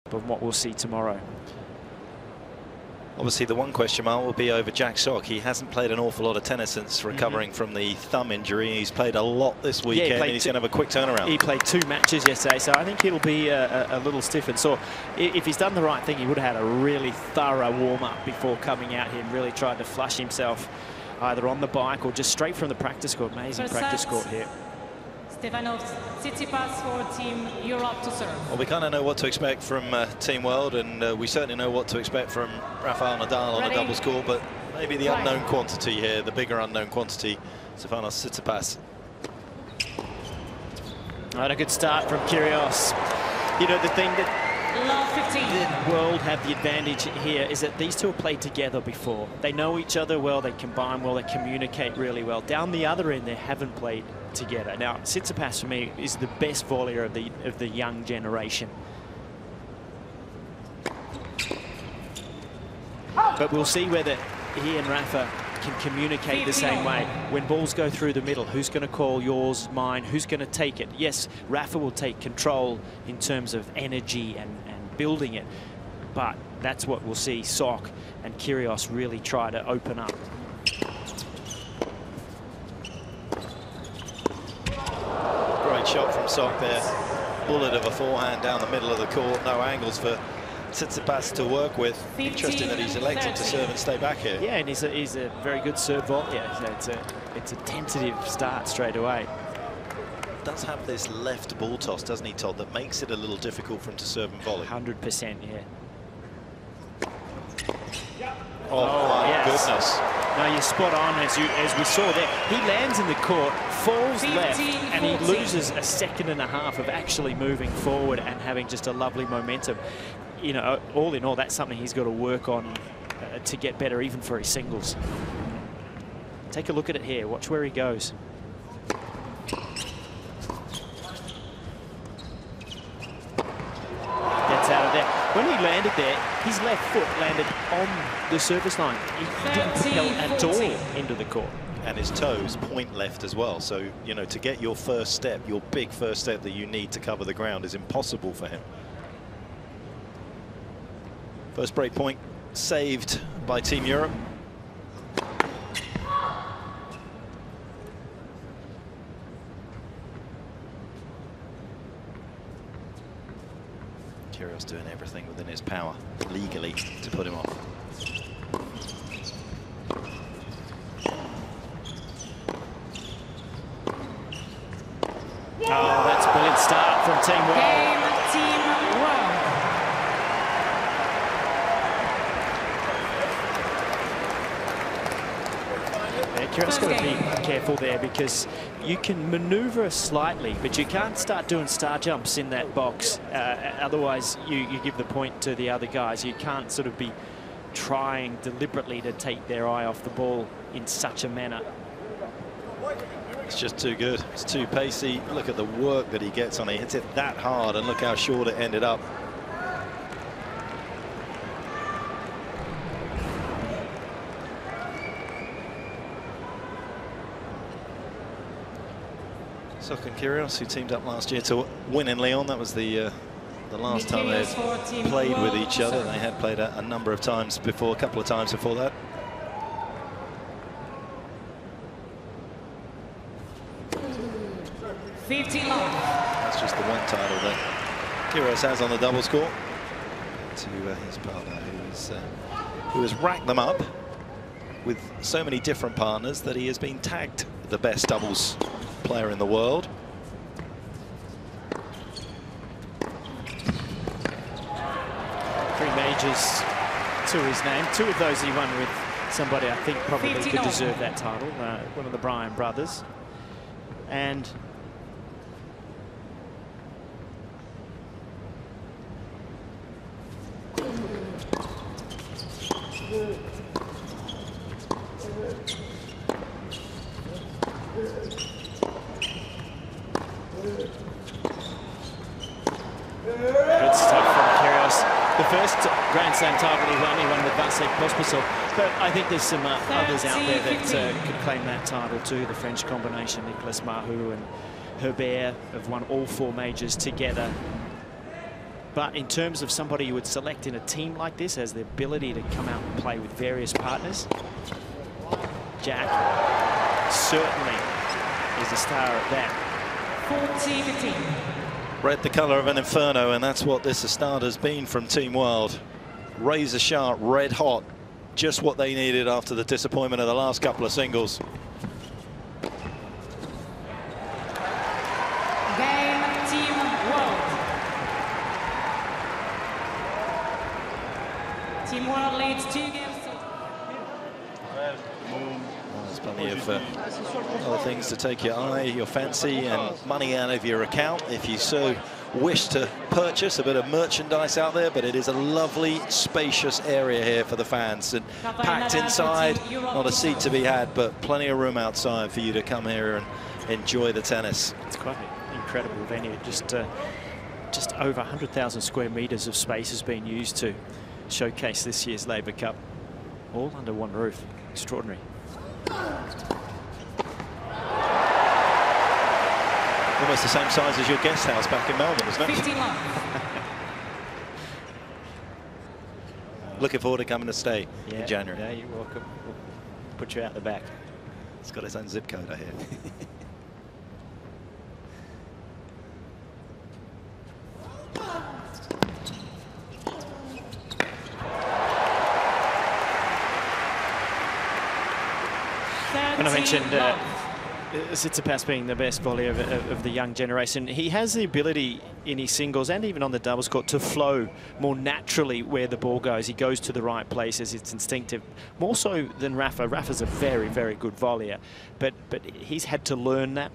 of what we'll see tomorrow. Obviously, the one question mark will be over Jack Sock. He hasn't played an awful lot of tennis since recovering from the thumb injury. He's played a lot this weekend, and he's going to have a quick turnaround. He played 2 matches yesterday, so I think he'll be a little stiffened. So if he's done the right thing, he would have had a really thorough warm-up before coming out here and really tried to flush himself either on the bike or just straight from the practice court. Amazing practice court here. Stefanos Tsitsipas for Team Europe to serve. Well, we kind of know what to expect from Team World, and we certainly know what to expect from Rafael Nadal on the doubles court, but maybe the unknown quantity here, the bigger unknown quantity, Stefanos Tsitsipas. Right, a good start from Kyrgios. You know, the thing that the World have the advantage here is that these two have played together before. They know each other well, they combine well, they communicate really well. Down the other end, they haven't played together. Now, Tsitsipas for me is the best volleyer of the young generation. But we'll see whether he and Rafa can communicate the same way. When balls go through the middle, who's going to call yours, mine, who's going to take it? Yes, Rafa will take control in terms of energy and building it, but that's what we'll see Sock and Kyrgios really try to open up. Great shot from Sock there. Bullet of a forehand down the middle of the court. No angles for Tsitsipas to work with. Interesting that he's elected to serve and stay back here. Yeah, and he's a very good serve volleyer. So it's a tentative start straight away. Does have this left ball toss, doesn't he, Todd, that makes it a little difficult for him to serve and volley. 100%, yeah. Oh my goodness. No, you're spot on, as we saw there. He lands in the court, falls left, and he loses a second and a half of actually moving forward and having just a lovely momentum. You know, all in all, that's something he's got to work on to get better, even for his singles. Take a look at it here. Watch where he goes. Out of there. When he landed there, his left foot landed on the service line. He didn't propel at all into the court. And his toes point left as well. So, you know, to get your first step, your big first step that you need to cover the ground is impossible for him. First break point saved by Team Europe. Kyrgios doing everything within his power legally to put him off. Oh, that's a brilliant start from Team World. Kyrgios got to be careful there because you can maneuver slightly, but you can't start doing star jumps in that box. Otherwise, you give the point to the other guys. You can't sort of be trying deliberately to take their eye off the ball in such a manner. It's just too good. It's too pacey. Look at the work that he gets on it. He hits it that hard, and look how short it ended up. Sock and Kyrgios, who teamed up last year to win in Lyon. That was the last time they had played with each other. They had played a number of times before, a couple of times before that. That's just the one title that Kyrgios has on the doubles court. To his partner, who has racked them up with so many different partners that he has been tagged the best doubles player in the world. Three majors to his name. 2 of those he won with somebody I think probably could deserve that title, one of the Bryan brothers. And good stuff from Kyrgios. The first Grand Slam title he won with Vasek Pospisil. But I think there's some others out there that could claim that title too. The French combination, Nicolas Mahut and Herbert, have won all 4 majors together. But in terms of somebody you would select in a team like this, has the ability to come out and play with various partners, Jack certainly is a star at that. 40-15. Red the colour of an inferno, and that's what this start has been from Team World. Razor sharp, red hot, just what they needed after the disappointment of the last couple of singles. Game Team World. Team World leads 2 games. There's plenty of other things to take your eye, your fancy, and money out of your account if you so wish to purchase a bit of merchandise out there. But it is a lovely, spacious area here for the fans, and packed inside, not a seat to be had, but plenty of room outside for you to come here and enjoy the tennis. It's quite an incredible venue. Just over 100,000 square meters of space has been used to showcase this year's Laver Cup, all under one roof. Extraordinary. Almost the same size as your guest house back in Melbourne, isn't it? 15 love. Looking forward to coming to stay in January. Yeah, you're welcome. We'll put you out the back. It's got its own zip code, I hear. When I mentioned Tsitsipas being the best volleyer of the young generation, he has the ability in his singles and even on the doubles court to flow more naturally where the ball goes. He goes to the right places. It's instinctive, more so than Rafa. Rafa's a very, very good volleyer, but he's had to learn that.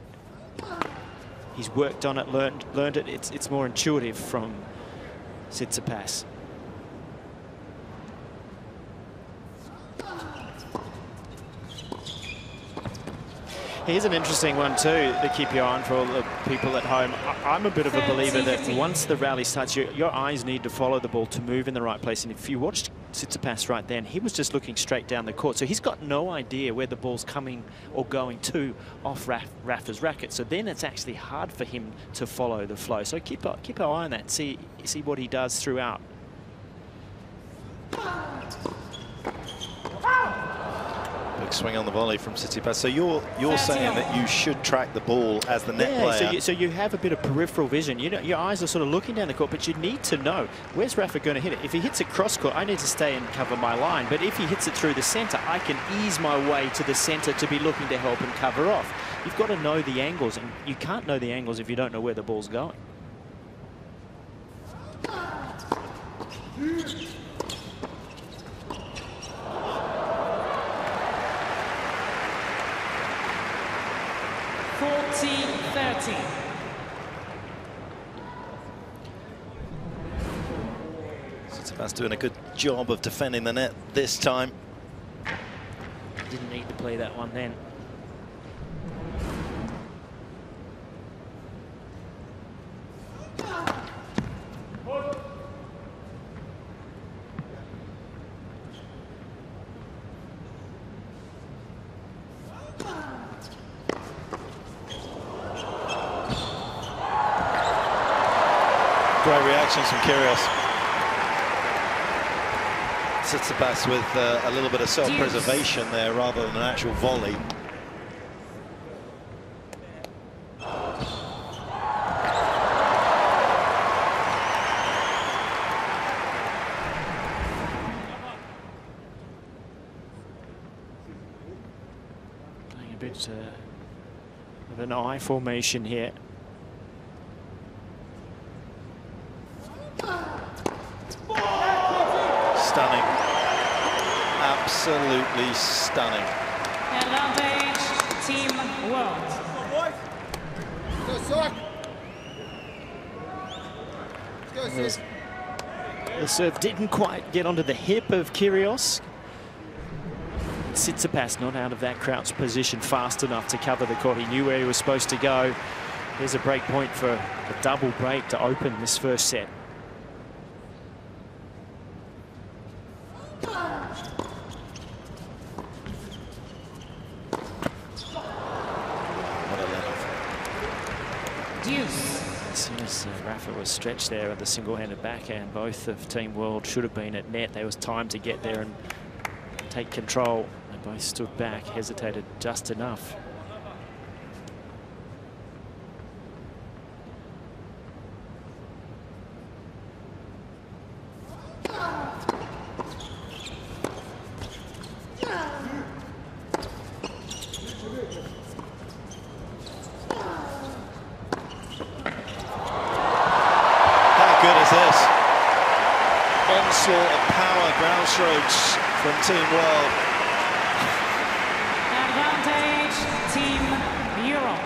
He's worked on it, learned it. It's more intuitive from Tsitsipas. Here's an interesting one too to keep your eye on for all the people at home. I'm a bit of a believer that once the rally starts, your eyes need to follow the ball to move in the right place. And if you watched Tsitsipas right then, he was just looking straight down the court. So he's got no idea where the ball's coming or going to off Rafa's racket. So then it's actually hard for him to follow the flow. So keep our eye on that. See what he does throughout. Big swing on the volley from Tsitsipas. So you're saying that you should track the ball as the net player. So you have a bit of peripheral vision. You know, your eyes are sort of looking down the court, but you need to know where's Rafa going to hit it. If he hits it cross court, I need to stay and cover my line. But if he hits it through the centre, I can ease my way to the centre to be looking to help and cover off. You've got to know the angles, and you can't know the angles if you don't know where the ball's going. Tsitsipas doing a good job of defending the net this time. Didn't need to play that one then. Great reactions from Kyrgios. Tsitsipas with a little bit of self-preservation there rather than an actual volley. Playing a bit of an eye formation here. Stunning. Absolutely stunning. Advantage, Team World. The serve didn't quite get onto the hip of Kyrgios. Tsitsipas not out of that crouched position fast enough to cover the court. He knew where he was supposed to go. Here's a break point for a double break to open this first set. Rafa was stretched there with the single-handed backhand. Both of Team World should have been at net. There was time to get there and take control. They both stood back, hesitated just enough. Strokes from Team World. Advantage, Team Europe.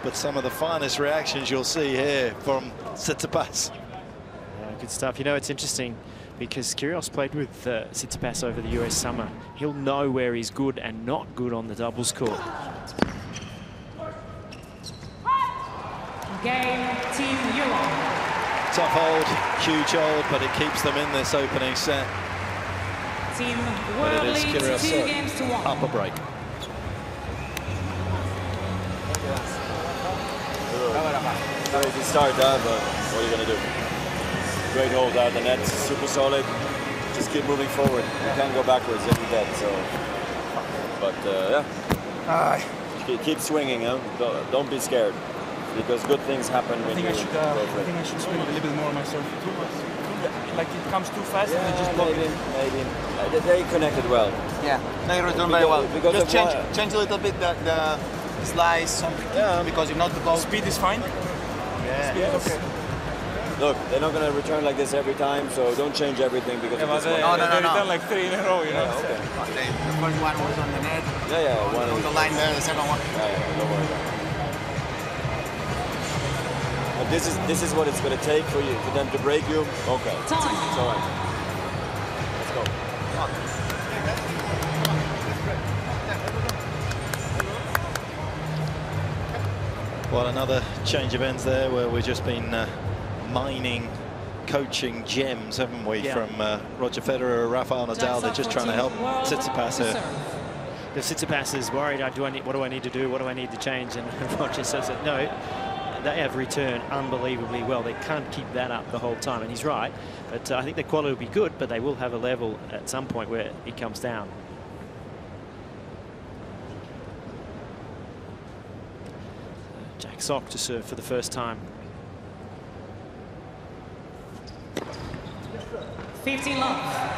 But some of the finest reactions you'll see here from Tsitsipas. Yeah, good stuff. You know, it's interesting because Kyrgios played with Tsitsipas over the US summer. He'll know where he's good and not good on the doubles court. Game, Team Europe. Tough hold, huge hold, but it keeps them in this opening set. Team World leads 2 games to 1. Up a break. Crazy start, but what are you going to do? Great hold out the net, super solid. Just keep moving forward. You can't go backwards, you'll be dead. So, but yeah, keep swinging. Huh? Don't be scared. Because good things happen when you go for it. I think I should swing a little bit more myself. Like it comes too fast and I just block it. Maybe. They connected well. Yeah, they returned very well. Because just change a little bit the slice, something. Yeah. Because if not, the ball speed is fine. Yeah. Speed is okay. Look, they're not going to return like this every time, so don't change everything because of this one. No. They returned like 3 in a row, you know. Yeah, okay. The first one was on the net. Yeah. One on the line there, the second one. Yeah, don't worry about it. This is what it's going to take for them to break you. Okay. It's all right. Let's go. Come on. Well, another change of ends there where we've just been mining coaching gems, haven't we, from Roger Federer, Rafael Nadal. They're just trying to help Tsitsipas here. The Tsitsipas is worried, what do I need to do? What do I need to change? And Roger says that, no, they have returned unbelievably well. They can't keep that up the whole time, and he's right. But I think the quality will be good, but they will have a level at some point where it comes down. Jack Sock to serve for the first time. 15 love.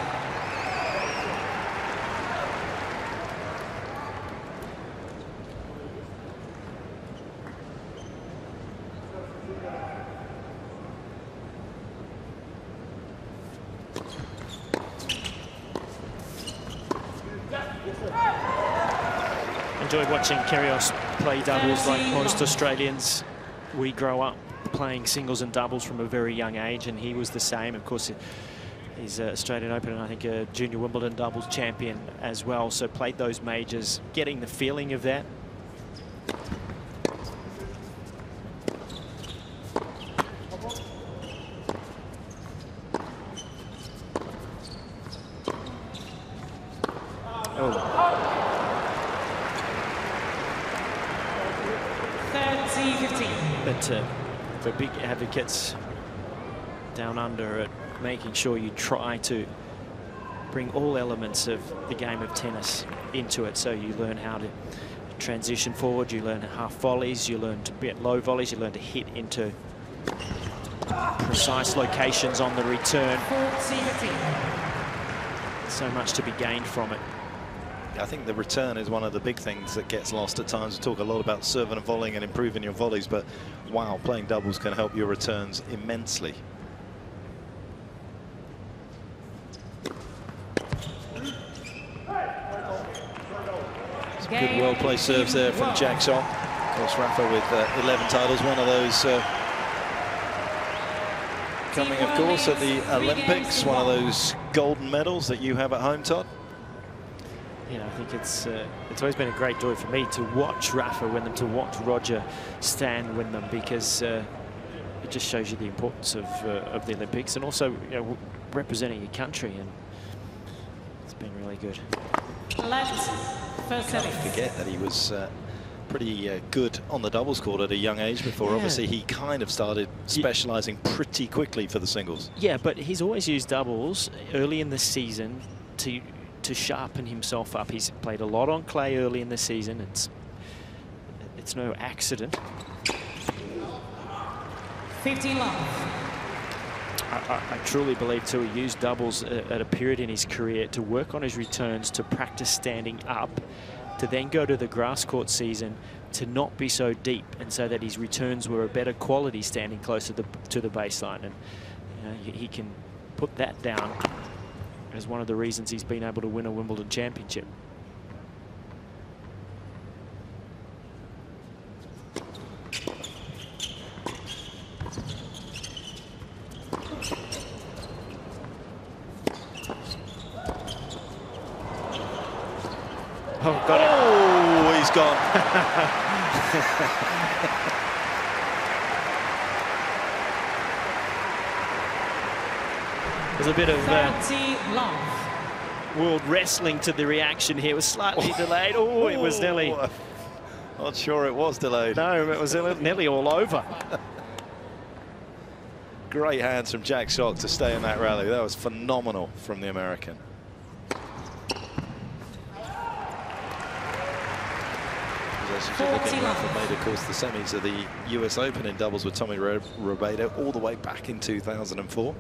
Enjoyed watching Kyrgios play doubles like most Australians. We grow up playing singles and doubles from a very young age, and he was the same. Of course, he's Australian Open and I think a junior Wimbledon doubles champion as well, so played those majors, getting the feeling of that. For big advocates down under at making sure you try to bring all elements of the game of tennis into it, so you learn how to transition forward, you learn half volleys, you learn to bet low volleys, you learn to hit into precise locations on the return. So much to be gained from it. I think the return is one of the big things that gets lost at times. We talk a lot about serving and volleying and improving your volleys, but wow, playing doubles can help your returns immensely. Some good well-played serves there from Jack Sock. Of course, Rafa with 11 titles, one of those coming, of course, at the Olympics, one of those golden medals that you have at home, Todd. You know, I think it's always been a great joy for me to watch Rafa win them, to watch Roger Stan win them, because it just shows you the importance of the Olympics, and also, you know, representing your country, and it's been really good. Left, first Can't service. forget that he was pretty good on the doubles court at a young age before. Obviously, he kind of started specialising pretty quickly for the singles. Yeah, but he's always used doubles early in the season to sharpen himself up. He's played a lot on clay early in the season. It's no accident. 15 love. I truly believe, too, he used doubles at a period in his career to work on his returns, to practice standing up, to then go to the grass court season to not be so deep, and so that his returns were a better quality standing closer to the baseline. And you know, he can put that down as one of the reasons he's been able to win a Wimbledon championship. Oh, got it. Oh, he's gone. There's a bit of 30 love. World Wrestling to the reaction here. It was slightly delayed. Oh, it was nearly... Not sure it was delayed. No, it was nearly all over. Great hands from Jack Sock to stay in that rally. That was phenomenal from the American. Rafa made, of course, the semis of the US Open in doubles with Tommy Robredo all the way back in 2004.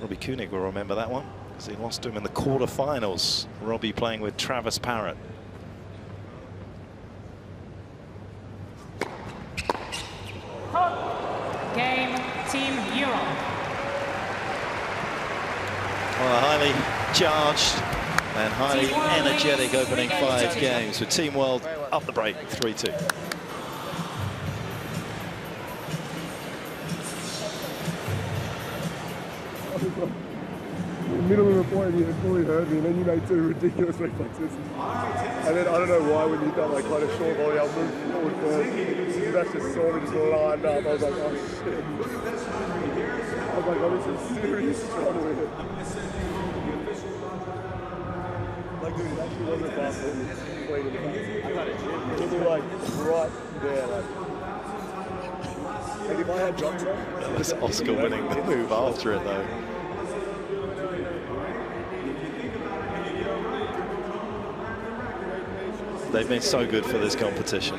Robbie Koenig will remember that one, because he lost to him in the quarterfinals. Robbie playing with Travis Parrott. Game, Team Europe. Well, a highly charged and highly energetic opening 5 games with Team World up the break, 3-2. Middle of the point, you had fully heard me, and then you made 2 ridiculous reflexes. And then I don't know why, when you got like quite a short volley, I'll move forward first. That's just sort of just lined up. I was like, oh shit. I was like, oh, this is serious trouble here. Like, dude, it actually wasn't fast. It was like right there, like. Like if I had jumped on. That was Oscar winning the move after it, though. They've been so good for this competition.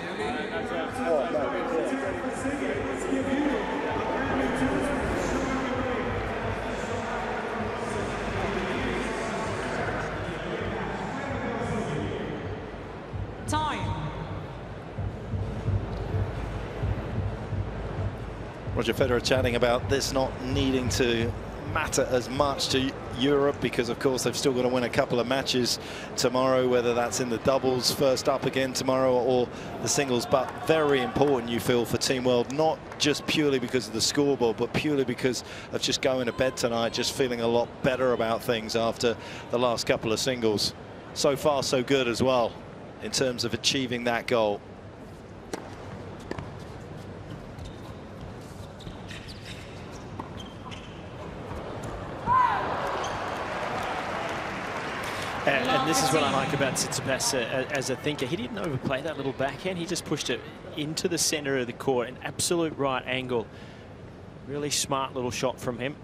Time. Roger Federer chatting about this not needing to matter as much to Europe, because of course they've still got to win a couple of matches tomorrow, whether that's in the doubles first up again tomorrow or the singles, but very important, you feel, for Team World, not just purely because of the scoreboard, but purely because of just going to bed tonight just feeling a lot better about things after the last couple of singles. So far so good as well in terms of achieving that goal. And this is what I like about Tsitsipas as a thinker. He didn't overplay that little backhand. He just pushed it into the center of the court, an absolute right angle. Really smart little shot from him.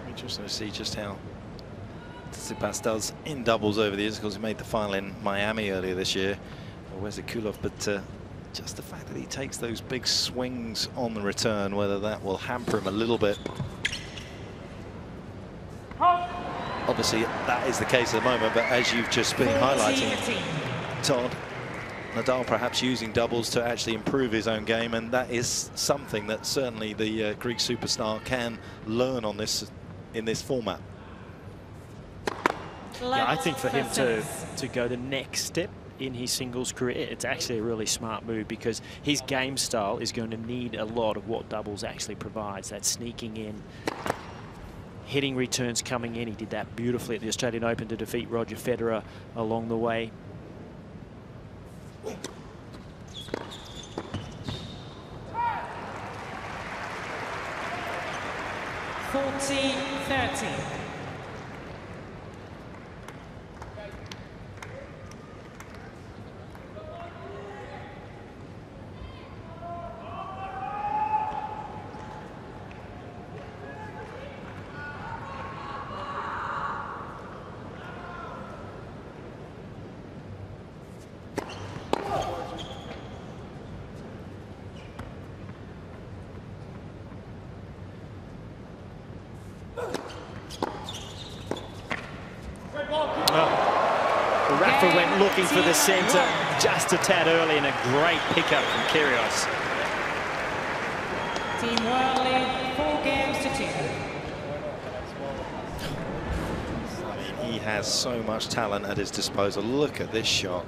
Interesting to see just how Tsitsipas does in doubles over the years, because he made the final in Miami earlier this year. Where's it Kulov? But just the fact that he takes those big swings on the return, whether that will hamper him a little bit. Obviously, that is the case at the moment, but as you've just been highlighting, Todd, Nadal perhaps using doubles to actually improve his own game, and that is something that certainly the Greek superstar can learn on this in this format. Yeah, I think for him to go the next step in his singles career, it's actually a really smart move, because his game style is going to need a lot of what doubles actually provides. That sneaking in, hitting returns coming in. He did that beautifully at the Australian Open to defeat Roger Federer along the way. 40-30. Rafa went looking for the centre just a tad early, and a great pickup from Kyrgios. Team World lead 4 games to 2. I mean, he has so much talent at his disposal. Look at this shot.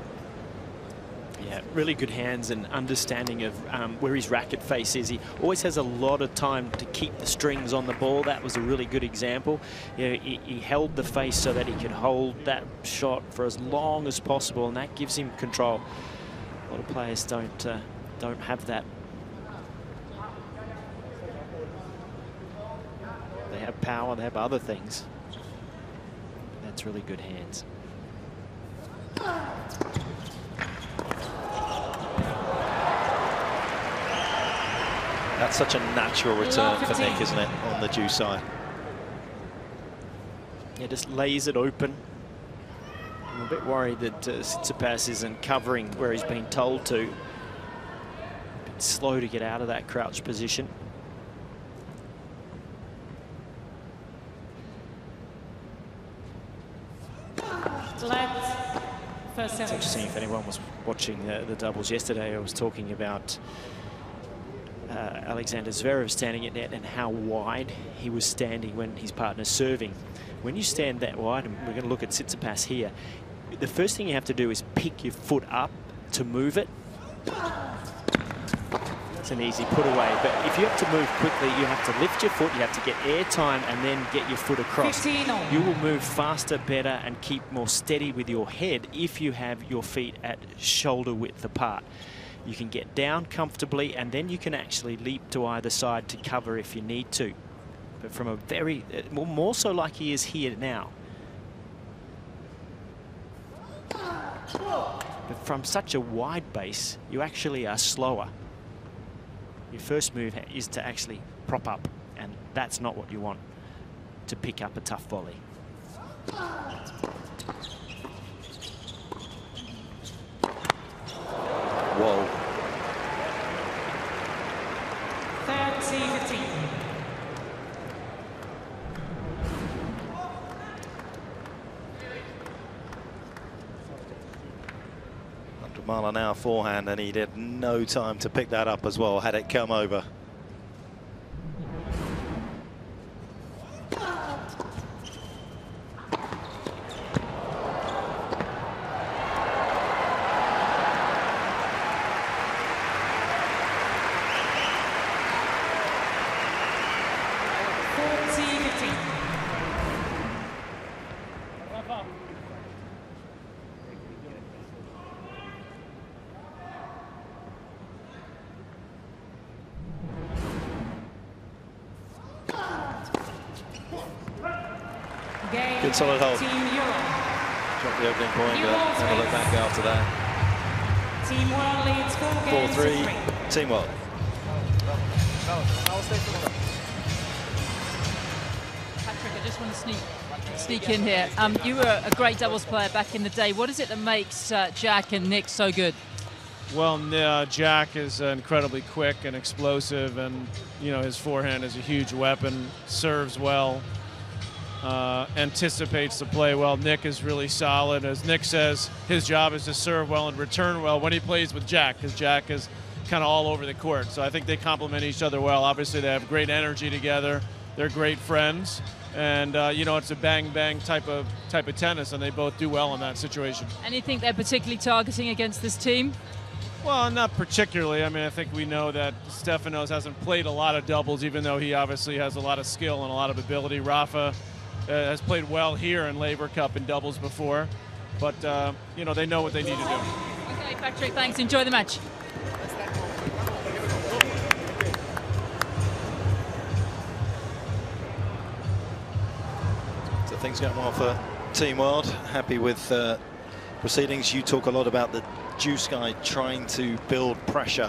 Yeah, really good hands and understanding of where his racket face is. He always has a lot of time to keep the strings on the ball. That was a really good example. You know, he held the face so that he could hold that shot for as long as possible, and that gives him control. A lot of players don't have that. They have power, they have other things. That's really good hands. That's such a natural return for Nick, isn't it, on the due side? Yeah, just lays it open. I'm a bit worried that Tsitsipas isn't covering where he's been told to. A bit slow to get out of that crouch position. First It's interesting, if anyone was watching the doubles yesterday, I was talking about Alexander Zverev standing at net and how wide he was standing when his partner's serving. When you stand that wide, and we're going to look at Tsitsipas here, the first thing you have to do is pick your foot up to move it. It's an easy put away, but if you have to move quickly, you have to lift your foot, you have to get air time, and then get your foot across. You will move faster, better, and keep more steady with your head if you have your feet at shoulder width apart. You can get down comfortably, and then you can actually leap to either side to cover if you need to. But from a very, more so like he is here now. But from such a wide base, you actually are slower. Your first move is to actually prop up, and that's not what you want to pick up a tough volley. Whoa. 30-15. Mile-an-hour forehand, and he had no time to pick that up as well, had it come over. Good solid hold. Drop the opening point, but never look back after that. Team World leads 4 games 4-3, Team World. Patrick, I just want to sneak in here. You were a great doubles player back in the day. What is it that makes Jack and Nick so good? Well, Jack is incredibly quick and explosive, and you know his forehand is a huge weapon. Serves well. anticipates the play well. Nick is really solid. As Nick says, his job is to serve well and return well when he plays with Jack, because Jack is kind of all over the court. So I think they complement each other well. Obviously, they have great energy together. They're great friends. And, you know, it's a bang-bang type of tennis, and they both do well in that situation. Anything they're particularly targeting against this team? Well, not particularly. I mean, I think we know that Stefanos hasn't played a lot of doubles, even though he obviously has a lot of skill and a lot of ability. Rafa has played well here in Laver Cup in doubles before. But, you know, they know what they need to do. Okay, Patrick, thanks. Enjoy the match. So things going well for Team World. Happy with proceedings. You talk a lot about the juice guy trying to build pressure.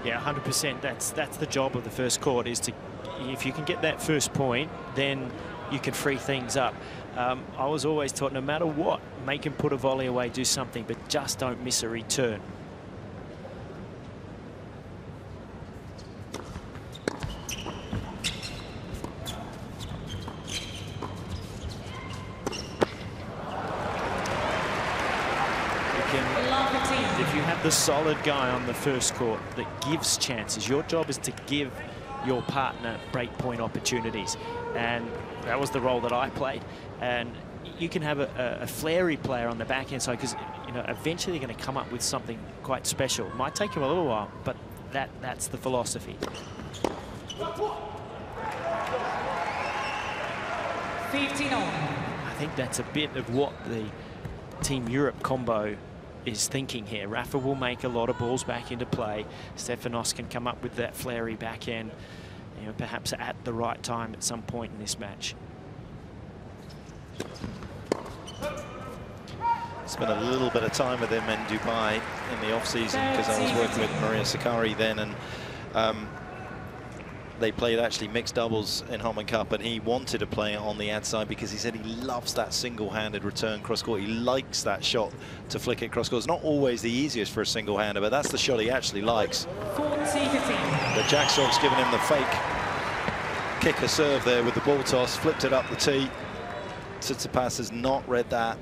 Yeah, 100%. That's the job of the first court, is to, if you can get that first point, then you can free things up. I was always taught, no matter what, make him put a volley away, do something, but just don't miss a return. If you have the solid guy on the first court that gives chances, your job is to give your partner breakpoint opportunities, and that was the role that I played. And you can have a flary player on the backhand side, because, you know, eventually they're going to come up with something quite special. It might take him a little while, but that's the philosophy. 15 on. I think that's a bit of what the Team Europe combo is thinking here. Rafa will make a lot of balls back into play. Stefanos can come up with that flary backhand, you know, perhaps at the right time at some point in this match. Spent a little bit of time with him in Dubai in the off-season, because I was working with Maria Sakkari then, and they played actually mixed doubles in Holman Cup, and he wanted to play it on the ad side because he said he loves that single-handed return cross-court. He likes that shot to flick it cross-court. It's not always the easiest for a single-hander, but that's the shot he actually likes. 40-15. But Jacksov's given him the fake kicker serve there with the ball toss, flipped it up the tee. Tsitsipas has not read that.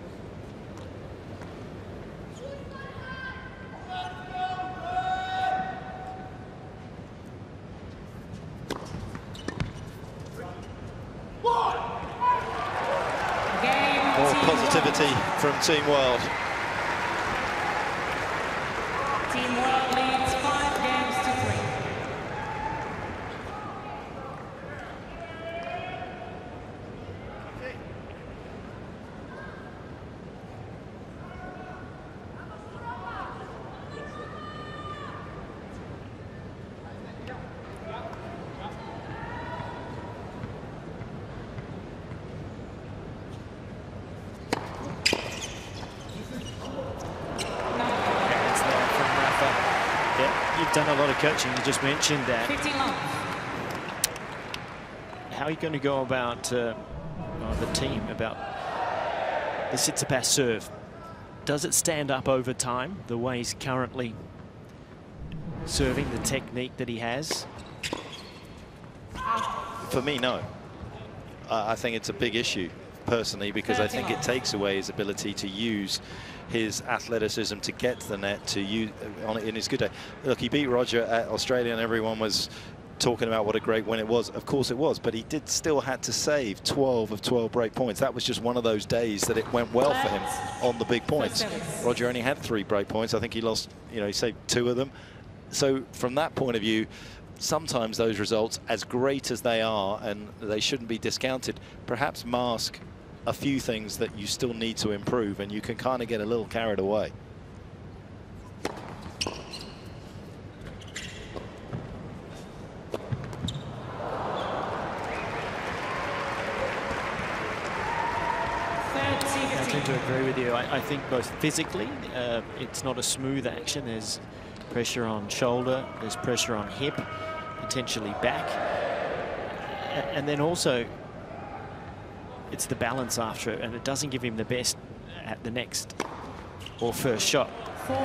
More positivity from Team World. Team World leads 5 games to 3. Done a lot of coaching. You just mentioned that. 15 long. How are you going to go about the team, about the Tsitsipas serve? Does it stand up over time, the way he's currently serving, the technique that he has? For me, no. I think it's a big issue, personally, because I think it takes away his ability to use his athleticism to get to the net, to use on it in his good day. Look, he beat Roger at Australia, and everyone was talking about what a great win it was. Of course it was, but he still had to save 12 of 12 break points. That was just one of those days that it went well for him on the big points. Roger only had 3 break points. I think he lost, you know, he saved 2 of them. So from that point of view, sometimes those results, as great as they are, and they shouldn't be discounted, perhaps mask a few things that you still need to improve, and you can kind of get a little carried away. I tend to agree with you. I think both physically, it's not a smooth action. There's pressure on shoulder, there's pressure on hip, potentially back. And then also, it's the balance after it, and it doesn't give him the best at the next or first shot. 40-15.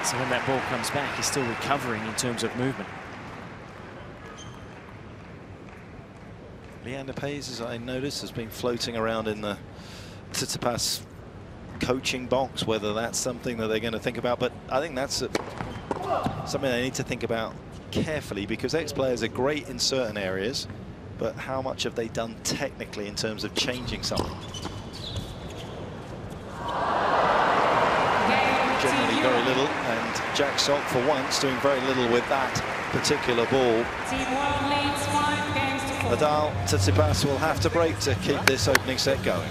So when that ball comes back, he's still recovering in terms of movement. Leander Paes, as I noticed, has been floating around in the Tsitsipas coaching box, whether that's something that they're going to think about. But I think that's something they need to think about carefully, because ex-players are great in certain areas, but how much have they done technically in terms of changing something? Generally very little, and Jack Sock for once doing very little with that particular ball. Nadal, Tsitsipas will have to break to keep this opening set going.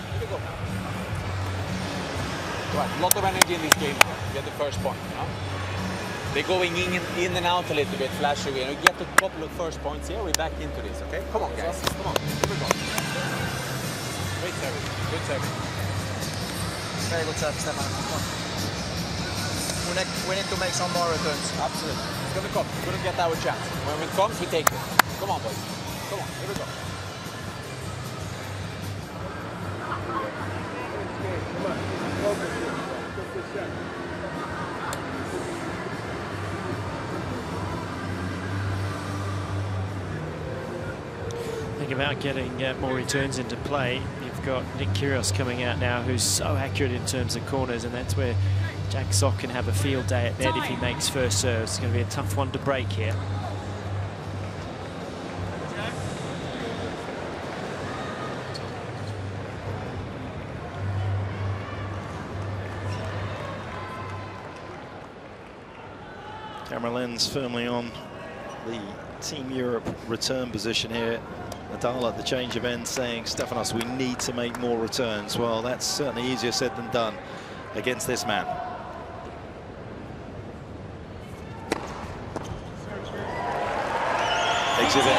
Right, a lot of energy in this game. Get the first point. No? They're going in and out a little bit, flashy. We get a couple of first points here. We're back into this, okay? Come on, guys. Come on. Here we go. Great service. Good service. Very good service, Stefanos. We need to make some more returns. Absolutely. It's going to come. We're going to get our chance. When it comes, we take it. Come on, boys. Come on. Here we go. Think about getting more returns into play. You've got Nick Kyrgios coming out now, who's so accurate in terms of corners, and that's where Jack Sock can have a field day at net if he makes first serve. It's going to be a tough one to break here. Camera lens firmly on the Team Europe return position here. Nadal at the change of end saying, Stefanos, we need to make more returns. Well, that's certainly easier said than done against this man. Exhibit A.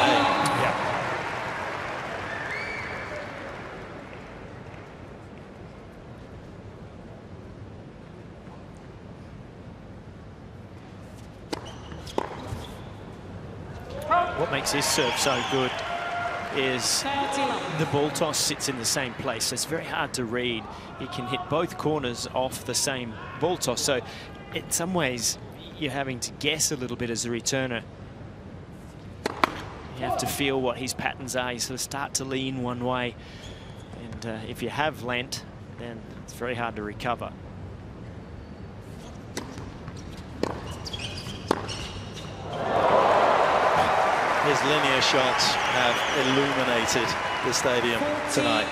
Yeah. What makes his serve so good is the ball toss sits in the same place. So it's very hard to read. He can hit both corners off the same ball toss. So in some ways, you're having to guess a little bit as a returner. You have to feel what his patterns are. You sort of start to lean one way. And if you have lent, then it's very hard to recover. His linear shots have illuminated the stadium tonight.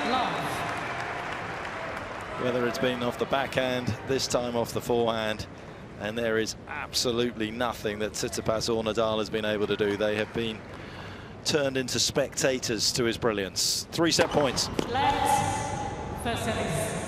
Whether it's been off the backhand, this time off the forehand, and there is absolutely nothing that Tsitsipas or Nadal has been able to do. They have been turned into spectators to his brilliance. 3 set points. First service.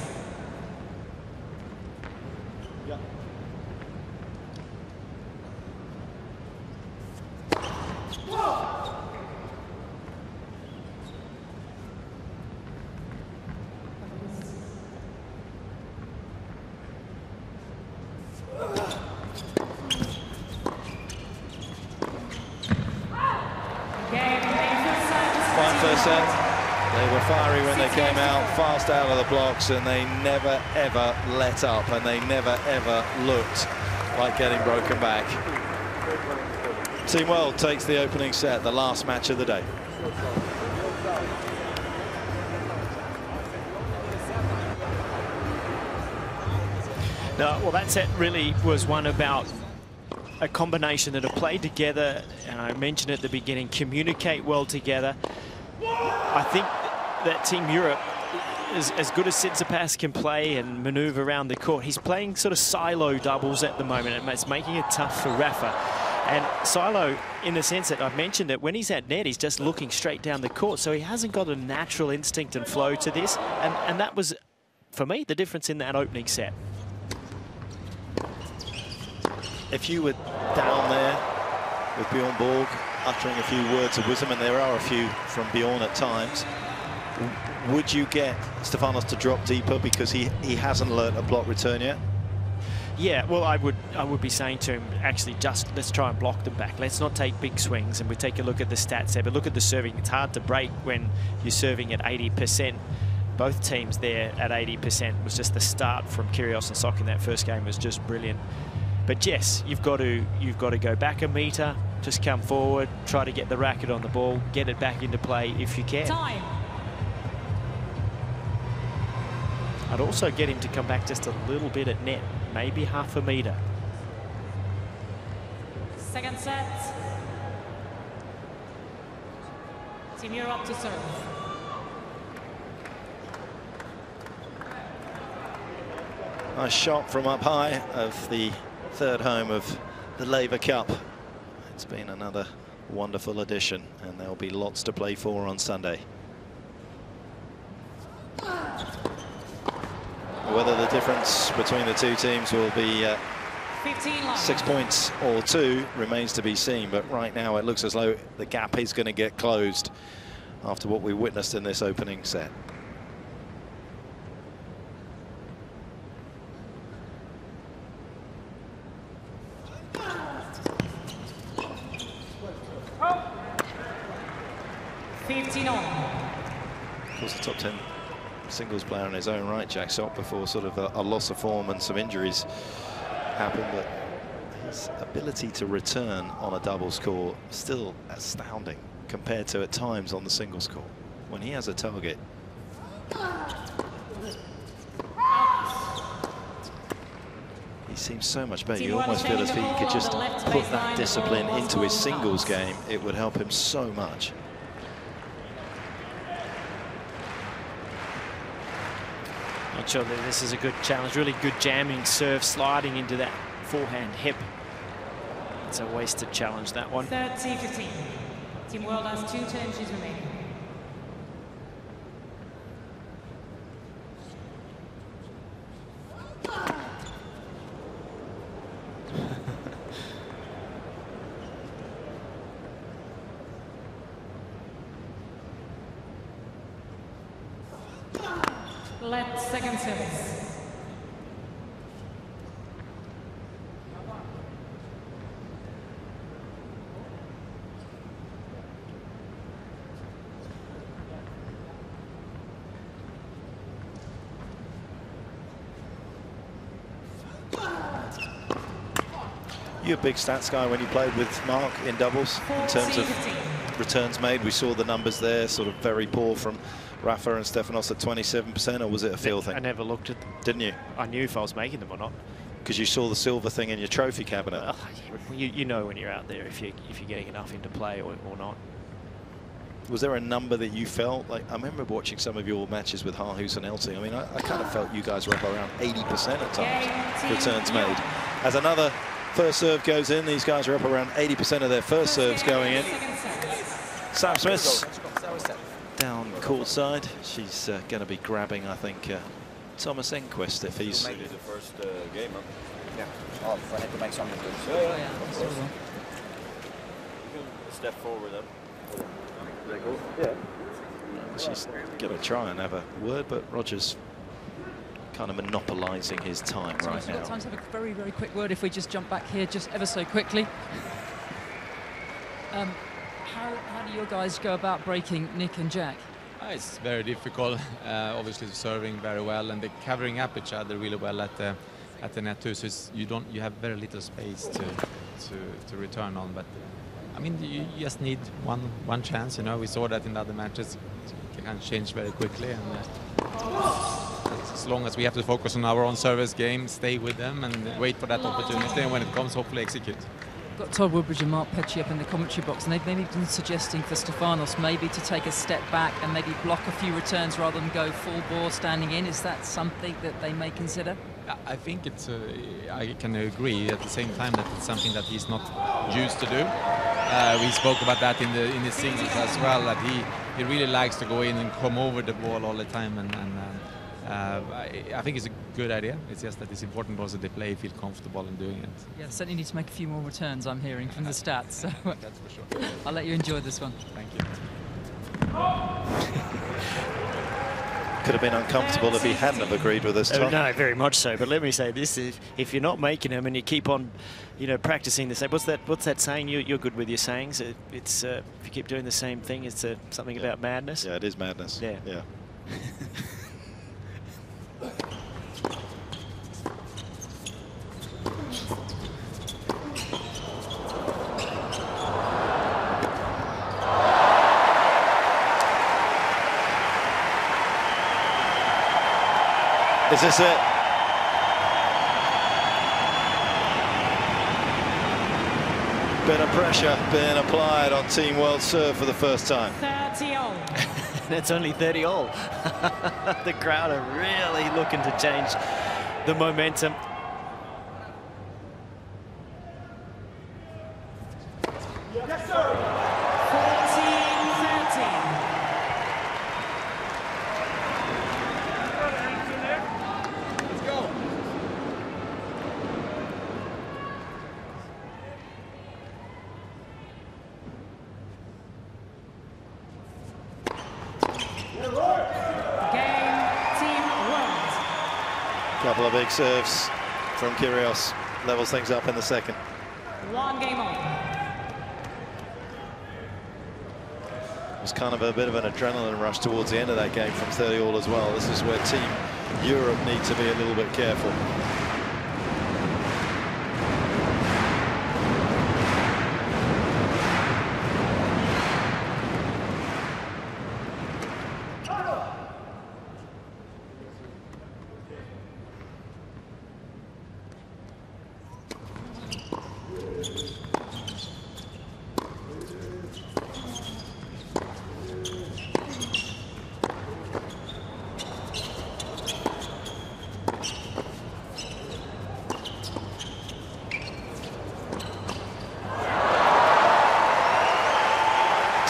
They were fiery when they came out, fast out of the blocks, and they never, ever let up, and they never, ever looked like getting broken back. Team World takes the opening set, the last match of the day. No, well, that set really was one about a combination that have played together, and I mentioned at the beginning, communicate well together. I think that Team Europe is as good as Tsitsipas can play and maneuver around the court. He's playing sort of silo doubles at the moment, and it's making it tough for Rafa. And silo, in the sense that I've mentioned that when he's at net, he's just looking straight down the court, so he hasn't got a natural instinct and flow to this. And that was, for me, the difference in that opening set. If you were down there with Björn Borg uttering a few words of wisdom, and there are a few from Björn at times, would you get Stefanos to drop deeper because he hasn't learnt a block return yet? Yeah, well, I would be saying to him, actually, just let's try and block them back. Let's not take big swings, and we take a look at the stats there. But look at the serving. It's hard to break when you're serving at 80%. Both teams there at 80%. It was just the start from Kyrgios and Sock in that first game was just brilliant. But yes, you've got to go back a metre, Just come forward, try to get the racket on the ball, get it back into play if you can. Time. I'd also get him to come back just a little bit at net, maybe half a metre. Second set. Team Europe to serve. Nice shot from up high of the third home of the Laver Cup. It's been another wonderful edition, and there'll be lots to play for on Sunday. Whether the difference between the two teams will be 6 points or 2 remains to be seen, but right now it looks as though the gap is going to get closed after what we witnessed in this opening set. Of course, the top 10 singles player in his own right, Jack Sock, before sort of a loss of form and some injuries happened, but his ability to return on a doubles score still astounding compared to at times on the singles score. When he has a target, he seems so much better. You almost feel as if he could just put that discipline into his singles game, it would help him so much. Not sure that this is a good challenge. Really good jamming serve, sliding into that forehand hip. It's a wasted challenge, that one. 30-15. Team World has 2 challenges remaining. Let's second service. You're a big stats guy when you played with Mark in doubles in terms of returns made. We saw the numbers there, sort of very poor from Rafa and Stefanos at 27%, or was it a feel thing? I never looked at them. Didn't you? I knew if I was making them or not. Because you saw the silver thing in your trophy cabinet. You know when you're out there if you're getting enough into play or not. Was there a number that you felt like? I remember watching some of your matches with Harhus and Elsie. I mean, I kind of felt you guys were up around 80% at times, returns made. As another first serve goes in, these guys are up around 80% of their first serves going in. Sam Smith down courtside. She's going to be grabbing, I think, Thomas Enquist if he's... Maybe the first game, huh? Yeah. Oh, I had to make something good. Yeah. Step forward then. Yeah. She's going to try and have a word, but Roger's kind of monopolising his time right now. We've got time to have a very, very quick word if we just jump back here just ever so quickly. How do your guys go about breaking Nick and Jack? It's very difficult. Obviously serving very well, and they're covering up each other really well at the net too. So you have very little space to return on. But I mean, you just need one chance. You know, we saw that in other matches. It can change very quickly, and as long as we have to focus on our own service game, stay with them, and wait for that opportunity, and when it comes, hopefully execute. Got Todd Woodbridge and Mark Petchey up in the commentary box, and they've maybe been suggesting for Stefanos maybe to take a step back and maybe block a few returns rather than go full bore standing in. Is that something that they may consider? I think it's. I can agree at the same time that it's something that he's not used to do. We spoke about that in the singles as well. That he really likes to go in and come over the ball all the time, and I think it's a good idea. It's just that it's important also they play, feel comfortable in doing it. Yeah, certainly need to make a few more returns, I'm hearing from the stats. So that's for sure. I'll let you enjoy this one. Thank you. Could have been uncomfortable if he hadn't have agreed with us, Tom. No, very much so. But let me say this: if you're not making them and you keep on, practicing the same. What's that saying? You're good with your sayings. It's if you keep doing the same thing, it's something about madness. Yeah, it is madness. Yeah. Is this it? Bit of pressure being applied on Team World Serve for the first time. 30-all. It's only 30-all. The crowd are really looking to change the momentum. Yes, sir. 14-13. Let's go. Game, Team World. Couple of big serves from Kyrgios. Levels things up in the second. 1 game on. It was kind of a bit of an adrenaline rush towards the end of that game from 30-all as well. This is where Team Europe need to be a little bit careful.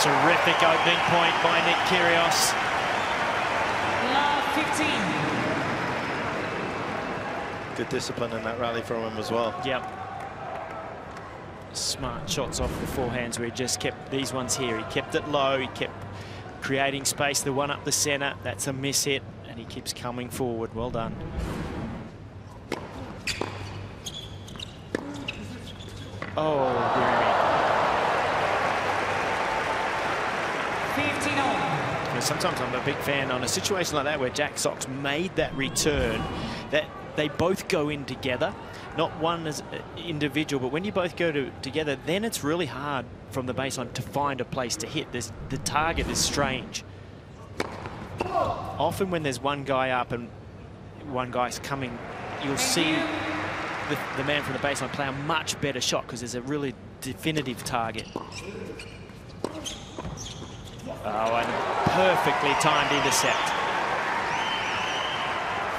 Terrific opening point by Nick Kyrgios. Love 15. Good discipline in that rally from him as well. Yep. Smart shots off the forehands where he just kept these ones here. He kept it low, he kept creating space. The one up the center, that's a miss hit, and he keeps coming forward. Well done. Oh, Björn. 15-all. Sometimes I'm a big fan on a situation like that where Jack Sock's made that return, that they both go in together, not one as individual, but when you both go together, then it's really hard from the baseline to find a place to hit. The target is strange. Often when there's one guy up and one guy's coming, you'll see the man from the baseline play a much better shot because there's a really definitive target. Oh, and perfectly timed intercept.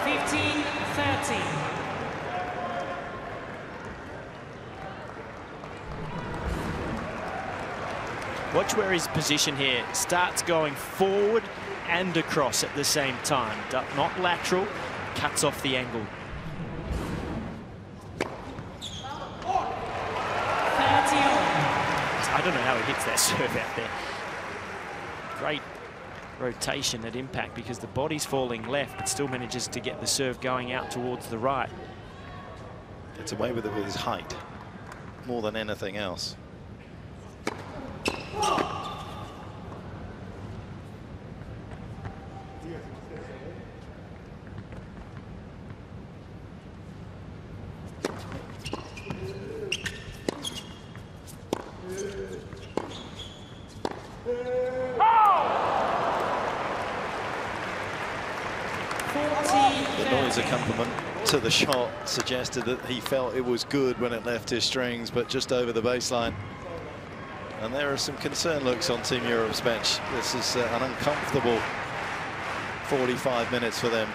15-13. Watch where his position here starts going forward and across at the same time. Not lateral, cuts off the angle. 30-all. I don't know how he hits that serve out there. Great rotation at impact because the body's falling left, but still manages to get the serve going out towards the right. Gets away with it with his height, more than anything else. The noise accompaniment to the shot suggested that he felt it was good when it left his strings, but just over the baseline. And there are some concerned looks on Team Europe's bench. This is an uncomfortable 45 minutes for them.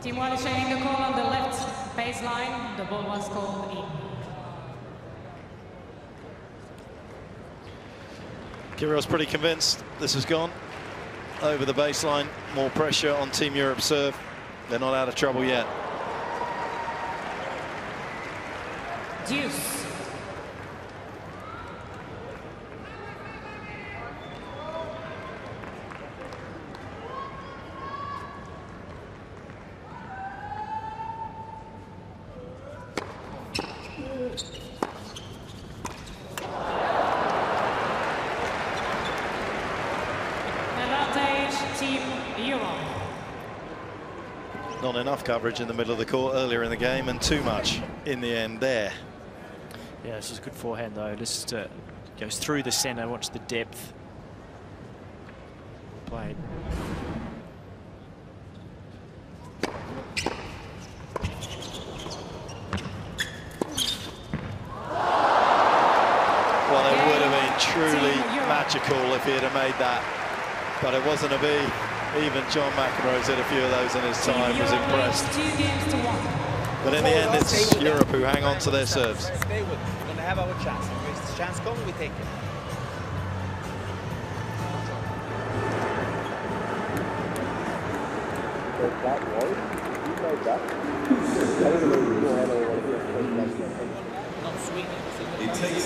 Team 1 is showing the call on the left baseline. The ball was called in. Kyrgios pretty convinced this has gone over the baseline. More pressure on Team Europe's serve. They're not out of trouble yet. Deuce. Not enough coverage in the middle of the court earlier in the game, and too much in the end there. Yeah, this is a good forehand though. Just goes through the center. Watch the depth. played. Well, it would have been truly magical if he had made that, but it wasn't to be. Even John McEnroe's had a few of those in his time, was impressed. But in the end, it's Europe who hang on to their serves. Stay with it. We're going to have our chance. If this chance comes, we take it. Not swinging. It takes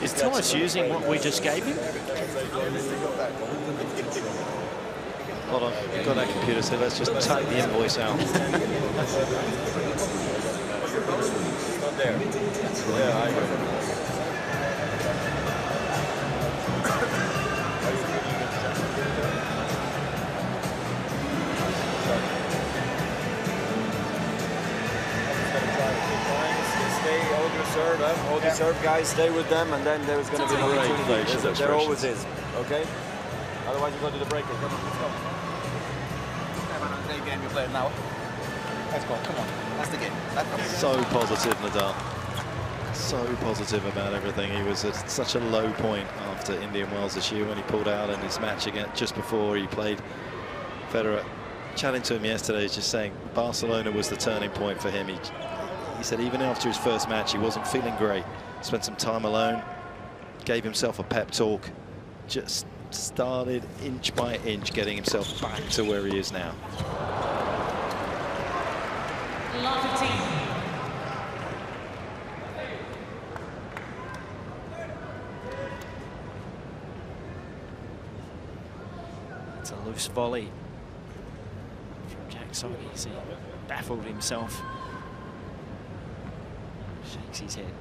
Is Thomas using what we just gave him? Hold on, I've got that computer, so let's just type the invoice out. It's not there. Yeah, I agree. Hold your serve, guys. Stay with them, and then there's going to be an opportunity. There always is. Okay. Otherwise, you go to the breaker. Come on, let's go. The game you play now. Let's go. Come on. That's the game. So positive, Nadal. So positive about everything. He was at such a low point after Indian Wells this year when he pulled out in his match again just before he played Federer. Chatting to him yesterday, he's just saying Barcelona was the turning point for him. He said even after his first match, he wasn't feeling great. Spent some time alone, gave himself a pep talk, just started inch by inch getting himself back to where he is now. Laver Cup. It's a loose volley from Jack Sock. He baffled himself. Shakes his head.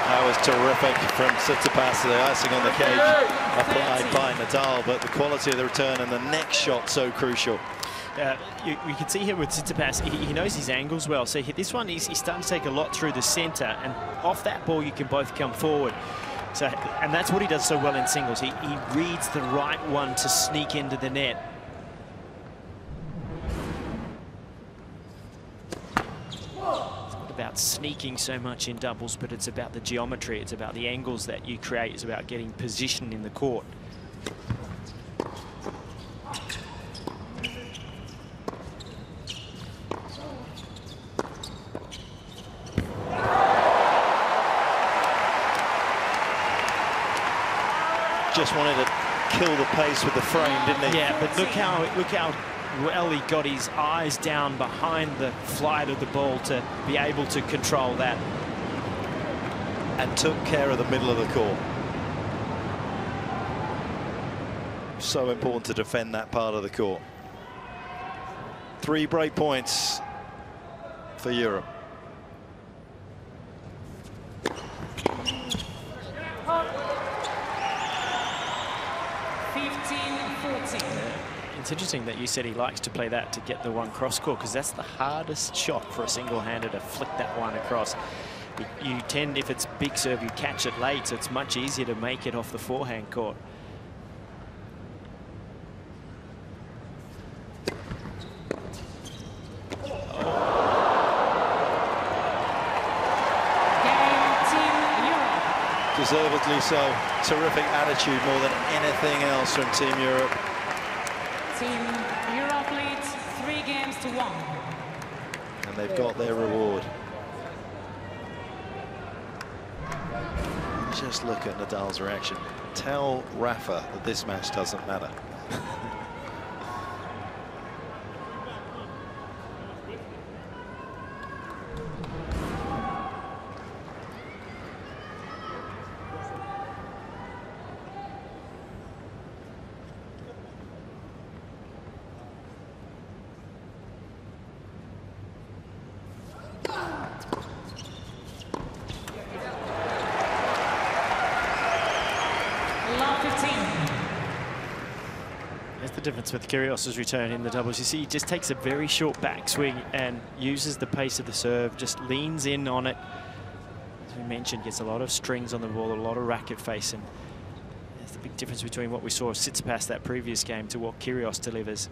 That was terrific from Tsitsipas, the icing on the cake applied by Nadal, but the quality of the return and the next shot so crucial. You can see here with Tsitsipas, he knows his angles well. So this one, he's starting to take a lot through the centre, and off that ball you can both come forward. So, and that's what he does so well in singles. He reads the right one to sneak into the net. It's not about sneaking so much in doubles, but it's about the geometry. It's about the angles that you create. It's about getting position in the court. Just wanted to kill the pace with the frame, didn't he? Yeah, but look how well he got his eyes down behind the flight of the ball to be able to control that. And took care of the middle of the court. So important to defend that part of the court. 3 break points for Europe. It's interesting that you said he likes to play that to get the one cross court, because that's the hardest shot for a single-hander, to flick that one across. You tend, if it's big serve, you catch it late, so it's much easier to make it off the forehand court. Deservedly so. Terrific attitude more than anything else from Team Europe. Team Europe leads 3-1. And they've got their reward. Just look at Nadal's reaction. Tell Rafa that this match doesn't matter. Love 15. There's the difference with Kyrgios' return in the doubles. You see, he just takes a very short backswing and uses the pace of the serve, just leans in on it. As we mentioned, gets a lot of strings on the ball, a lot of racket face, and there's the big difference between what we saw of Tsitsipas that previous game to what Kyrgios delivers.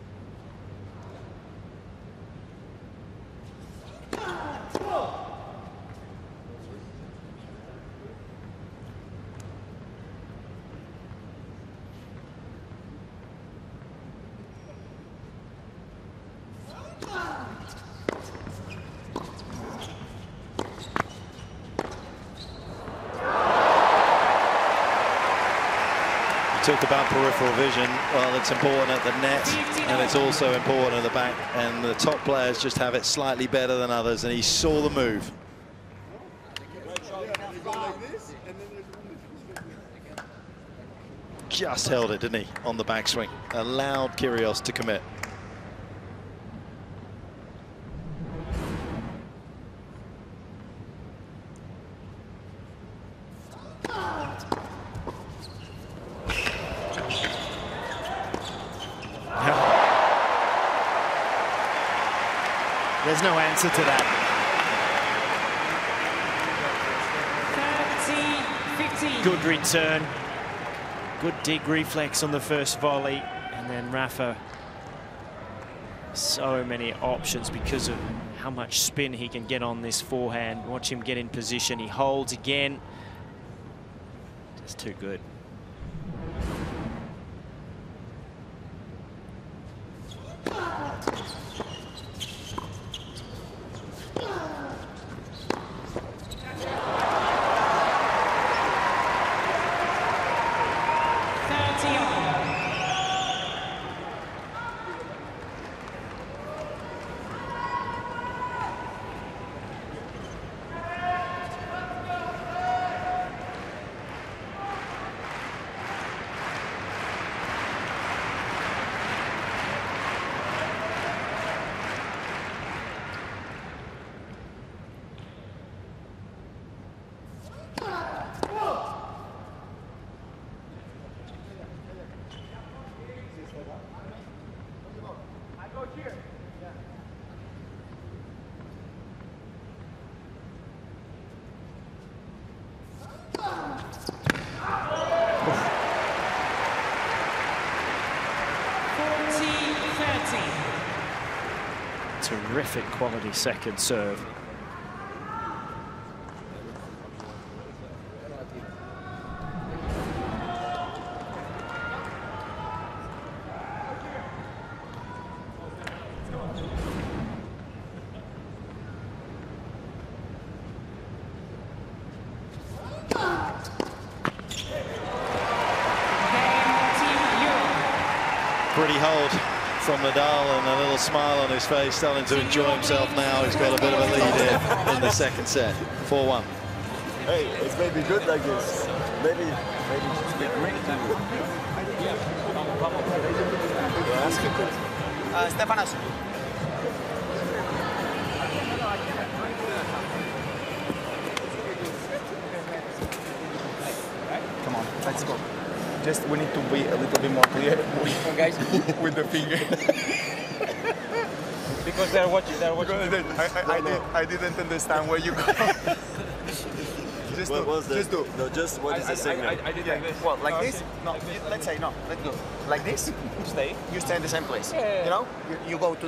Talk about peripheral vision. Well, it's important at the net, and it's also important at the back. And the top players just have it slightly better than others, and he saw the move. Just held it, didn't he, on the backswing? Allowed Kyrgios to commit. There's no answer to that. 30-15. Good return. Good dig reflex on the first volley. And then Rafa, so many options because of how much spin he can get on this forehand. Watch him get in position. He holds again. Just too good. Terrific quality second serve. Pretty hold from Nadal, and a little smile on his face, starting to enjoy himself now. He's got a bit of a lead here in the second set. 4-1. Hey, it's maybe good like this. Maybe just be great. Stefanos. Come on, let's go. Just we need to be a little bit more clear guys with the finger. Because they're watching. I didn't understand where you go. What is the signal? I did like this. Well, like this? No, let's say no. Let's go. Like this? Stay. You stay in the same place. You know? You go to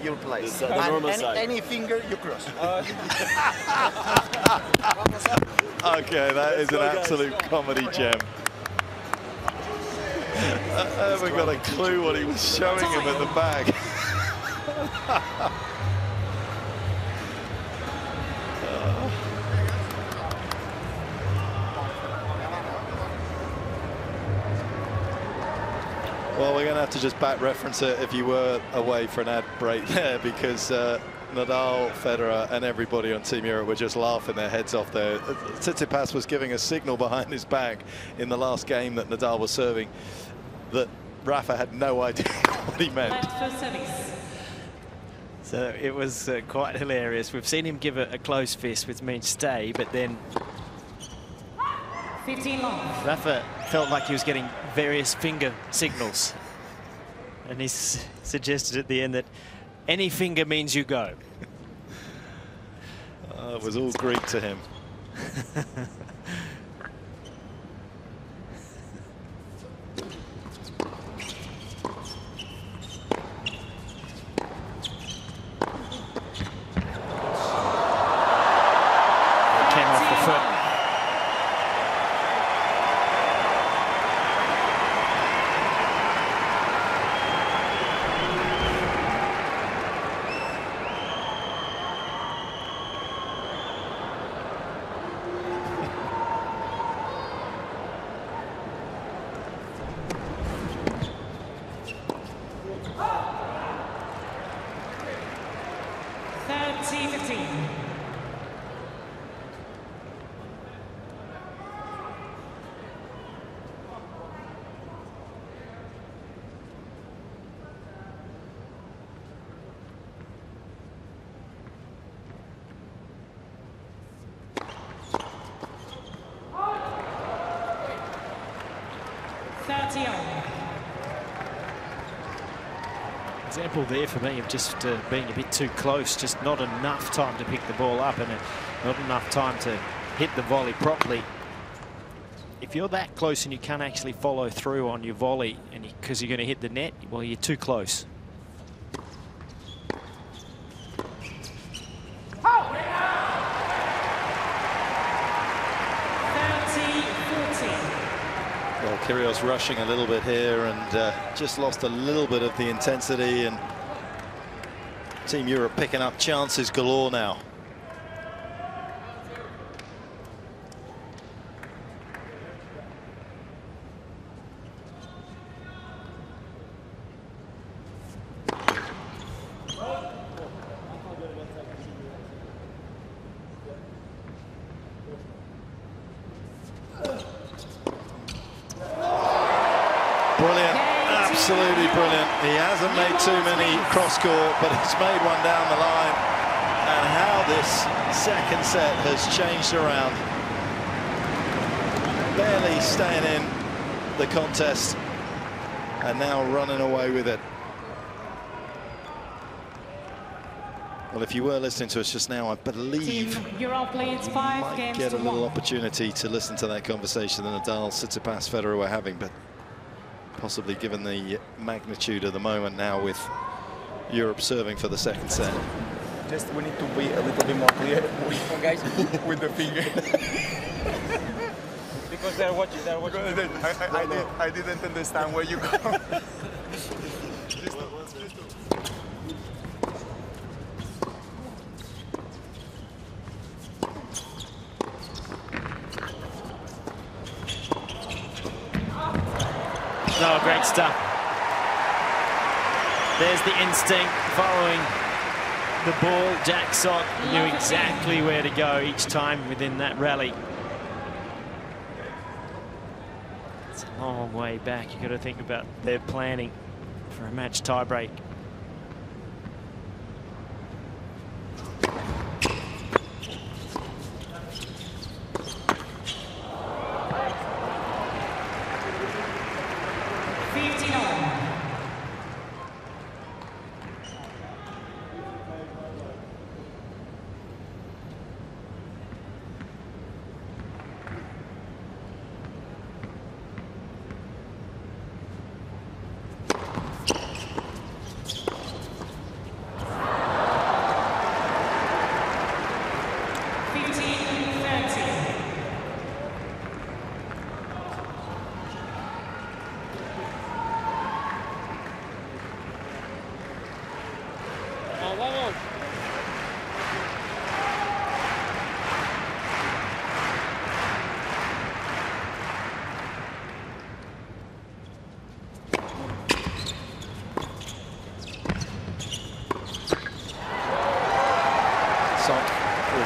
your place. The normal side. Any finger you cross. Okay, that is an absolute comedy gem. I haven't got a clue what he was showing him at the back. Well, we're going to have to just back reference it if you were away for an ad break there, because Nadal, Federer and everybody on Team Europe were just laughing their heads off there. Tsitsipas was giving a signal behind his back in the last game that Nadal was serving that Rafa had no idea what he meant. So it was quite hilarious. We've seen him give a close fist, which means stay, but then 15 long. Rafa felt like he was getting various finger signals. And he suggested at the end that any finger means you go. It was all Greek to him. Example there for me of just being a bit too close, just not enough time to pick the ball up and not enough time to hit the volley properly. If you're that close and you can't actually follow through on your volley and because you're going to hit the net, well, you're too close. Well, Kyrgios rushing a little bit here and just lost a little bit of the intensity, and Team Europe picking up chances galore now. Brilliant, absolutely brilliant. He hasn't made too many cross-court, but he's made one down the line. And how this second set has changed around. Barely staying in the contest and now running away with it. Well, if you were listening to us just now, I believe you might get a little opportunity to listen to that conversation that Nadal, Tsitsipas, Federer were having, but possibly given the magnitude of the moment now with Europe serving for the second set. Just we need to be a little bit more clear with the finger. Because they're watching. I didn't understand where you go. Oh, great stuff. There's the instinct following the ball. Jack Sock knew exactly where to go each time within that rally. It's a long way back. You've got to think about their planning for a match tiebreak.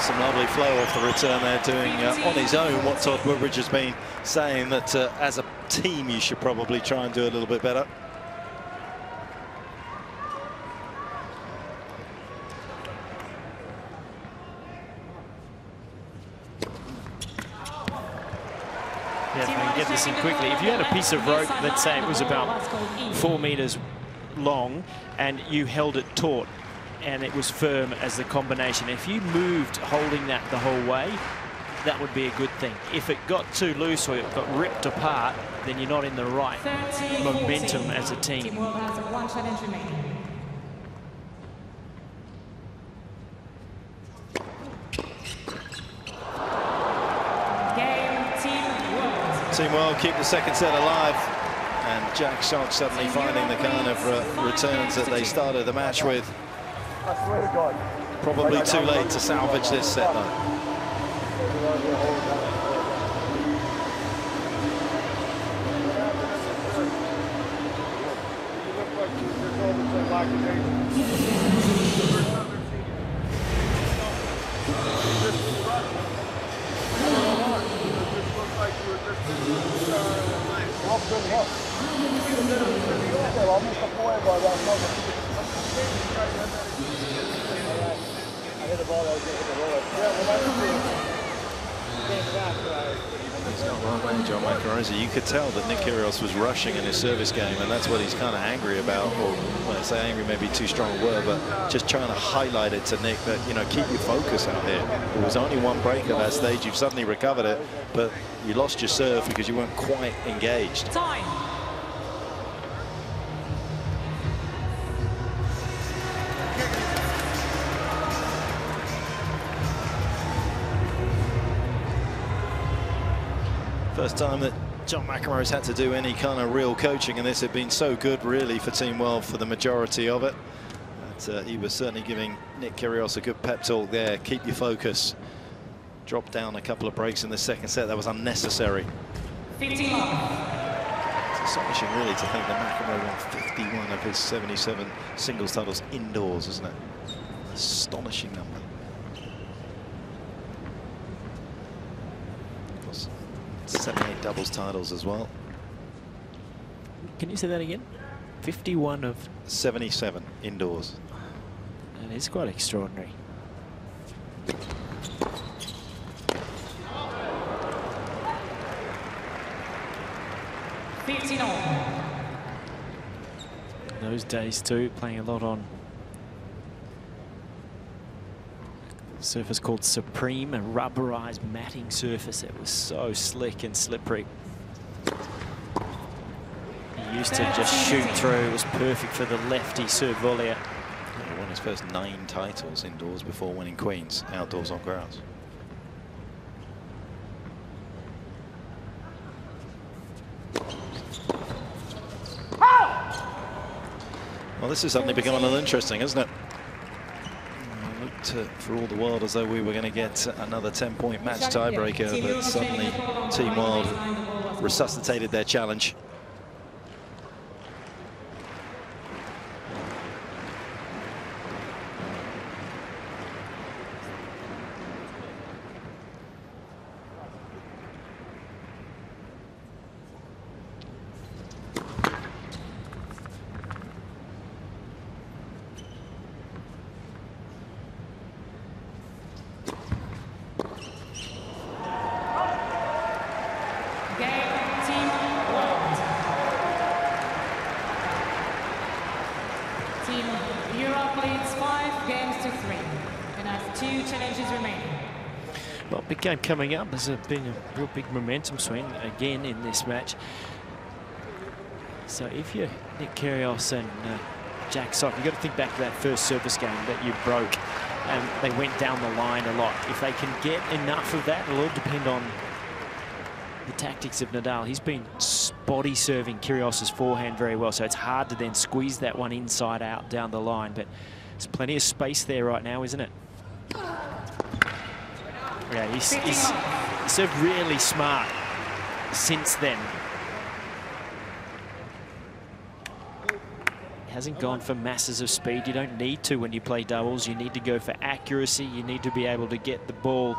Some lovely flow off the return there, doing on his own what Todd Woodbridge has been saying, that as a team you should probably try and do a little bit better. Yeah, if we can at this in quickly. If you had a piece of rope, let's say it was about 4 meters long, and you held it taut, and it was firm as the combination. If you moved holding that the whole way, that would be a good thing. If it got too loose or it got ripped apart, then you're not in the right momentum as a team. Team World has 1 challenge remaining. Team World keep the second set alive, and Jack Sock suddenly finding the kind of returns that they started the match with. I swear to God. Probably too late to salvage this set though. He's not wrong there, John McEnroe. You could tell that Nick Kyrgios was rushing in his service game, and that's what he's kind of angry about. Or when I say angry, maybe too strong a word, but just trying to highlight it to Nick that, you know, keep your focus out here. There was only one break at that stage. You've suddenly recovered it, but you lost your serve because you weren't quite engaged. Time. First time that John McEnroe's had to do any kind of real coaching, and this had been so good really for Team World for the majority of it. But, he was certainly giving Nick Kyrgios a good pep talk there. Keep your focus. Dropped down a couple of breaks in the second set. That was unnecessary. 15 It's astonishing really to think that McEnroe won 51 of his 77 singles titles indoors, isn't it? Astonishing number. 78 doubles titles as well. Can you say that again? 51 of 77 indoors. That is quite extraordinary. Those days too, playing a lot on surface called Supreme, a rubberized matting surface that was so slick and slippery. He used to just shoot through. It was perfect for the lefty serve volley. He won his first 9 titles indoors before winning Queens outdoors on grass. Well, this is suddenly becoming a little interesting, isn't it? For all the world as though we were going to get another 10-point match tiebreaker, but suddenly Team World resuscitated their challenge. Game coming up. There's been a real big momentum swing again in this match. So if you're Nick Kyrgios and Jack Sock, you've got to think back to that first service game that you broke, and they went down the line a lot. If they can get enough of that, it'll all depend on the tactics of Nadal. He's been body serving Kyrgios's forehand very well, so it's hard to then squeeze that one inside out down the line, but there's plenty of space there right now, isn't it? Yeah, he's served really smart since then. He hasn't gone for masses of speed. You don't need to when you play doubles. You need to go for accuracy. You need to be able to get the ball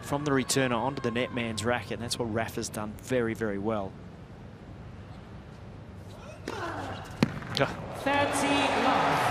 from the returner onto the netman's racket. And that's what Rafa's done very, very well. 30 love.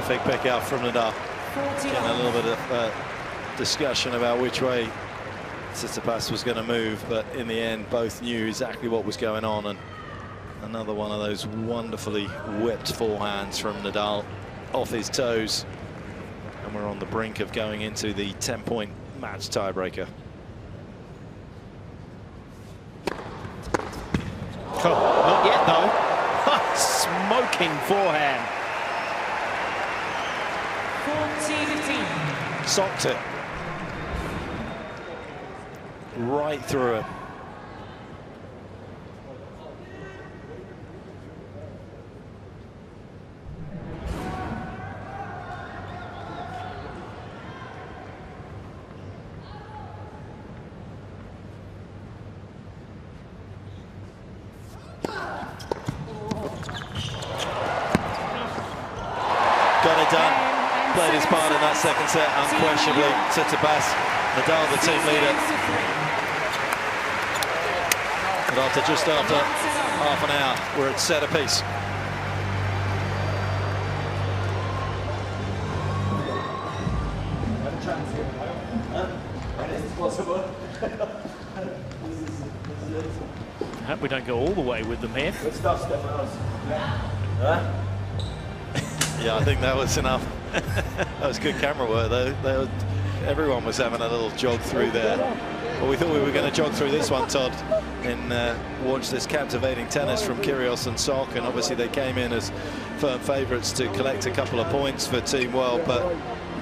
terrific pick out from Nadal. Getting a little bit of discussion about which way Tsitsipas was going to move, but in the end both knew exactly what was going on, and another one of those wonderfully whipped forehands from Nadal off his toes, and we're on the brink of going into the 10-point match tiebreaker. Not yet though. Smoking forehand. 14-15. Socked it right through it. Got it done. Played his part in that second set, unquestionably. Tsitsipas, Nadal, the team leader. But after just after half an hour, we're at set apiece. I hope we don't go all the way with them here. Good stuff, Stefanos. Yeah, I think that was enough. That was good camera work, though. Everyone was having a little jog through there. Well, we thought we were going to jog through this one, Todd, and watch this captivating tennis from Kyrgios and Sok, and obviously they came in as firm favourites to collect a couple of points for Team World, but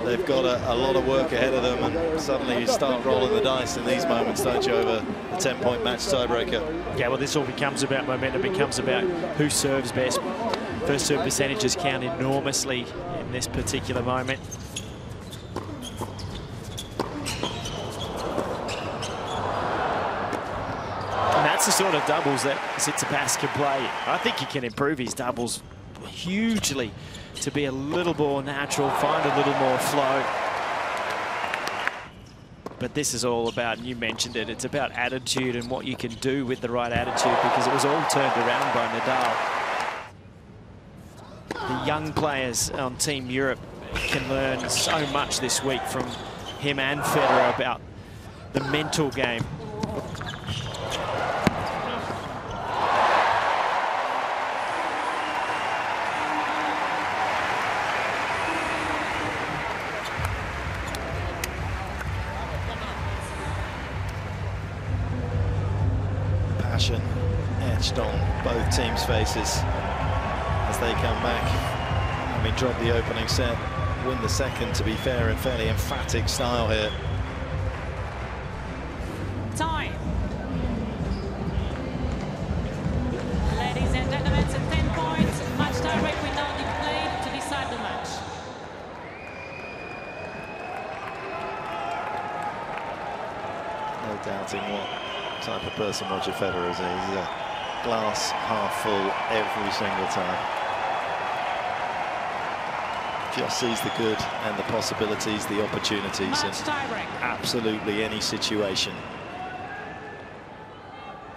they've got a lot of work ahead of them, and suddenly you start rolling the dice in these moments, don't you, over the 10-point match tiebreaker. Yeah, well, this all becomes about momentum, becomes about who serves best. First serve percentages count enormously in this particular moment. And that's the sort of doubles that Tsitsipas can play. I think he can improve his doubles hugely to be a little more natural, find a little more flow. But this is all about, and you mentioned it, it's about attitude and what you can do with the right attitude, because it was all turned around by Nadal. The young players on Team Europe can learn so much this week from him and Federer about the mental game. Passion etched on both teams' faces as they come back. I mean, drop the opening set, win the second, to be fair, in fairly emphatic style here. Time. Ladies and gentlemen, it's a 10-point match tiebreak will now be played to decide the match. No doubting what type of person Roger Federer is. He's a glass half full every single time. Just sees the good and the possibilities, the opportunities in absolutely any situation.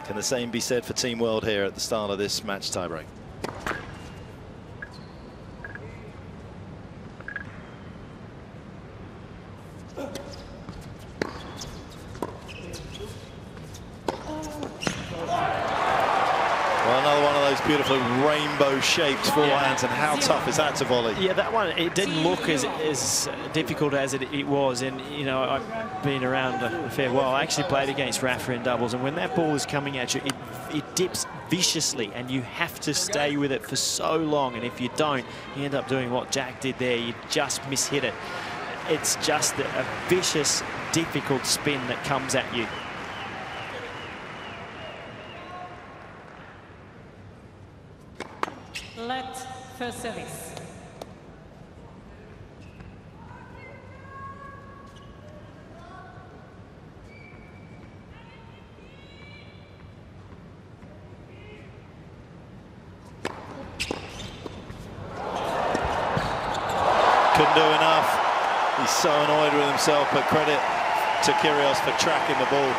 Can the same be said for Team World here at the start of this match tiebreak? Beautiful rainbow-shaped forehands, and how tough is that to volley? Yeah, that one, it didn't look as difficult as it was, and you know, I've been around a fair while. I actually played against Rafa in doubles, and when that ball is coming at you, it dips viciously, and you have to stay with it for so long, and if you don't, you end up doing what Jack did there. You just mishit it. It's just a vicious, difficult spin that comes at you. Let first service. Couldn't do enough. He's so annoyed with himself, but credit to Kyrgios for tracking the ball.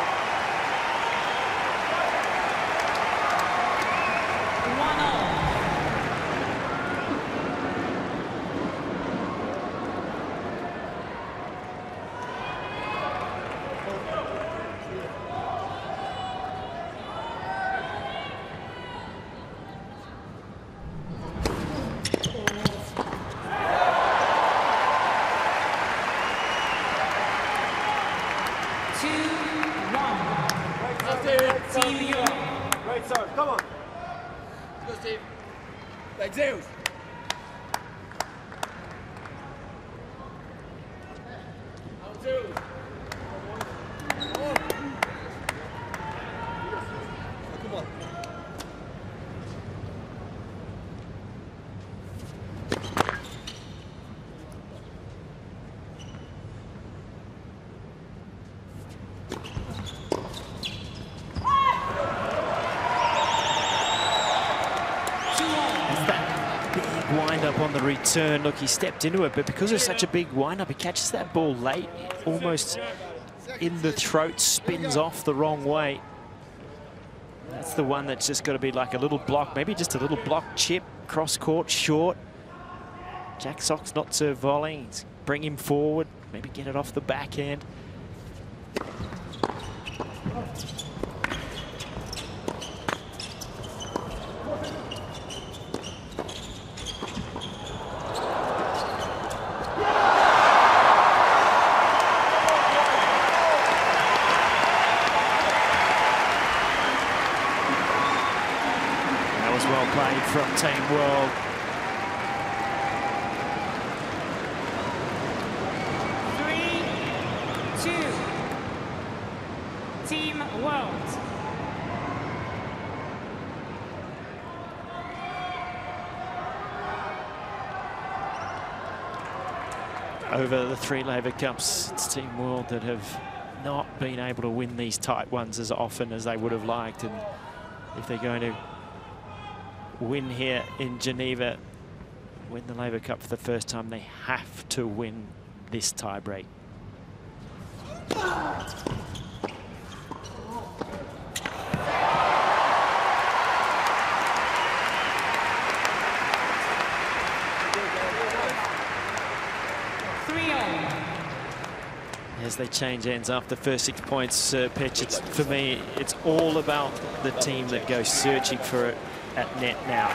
2-1. Team Europe. Great serve, come on. Let's go, Steve. Like Zeus. Wind-up on the return. Look, he stepped into it, but because it's such a big wind-up, he catches that ball late, almost in the throat, spins off the wrong way. That's the one that's just got to be like a little block, maybe just a little block chip, cross-court, short. Jack Sock's not serve volleying. Bring him forward, maybe get it off the backhand. From Team World. Three, two. Team World. Over the 3 Laver Cups, it's Team World that have not been able to win these tight ones as often as they would have liked, and if they're going to win here in Geneva, win the Laver Cup for the first time, they have to win this tiebreak. As they change ends after the first 6 points, Petch, for me, it's all about the team that goes searching for it at net now.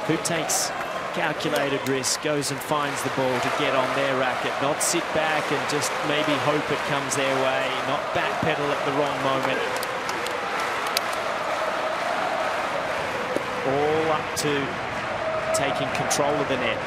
Who takes calculated risk, goes and finds the ball to get on their racket, not sit back and just maybe hope it comes their way, not backpedal at the wrong moment. All up to taking control of the net.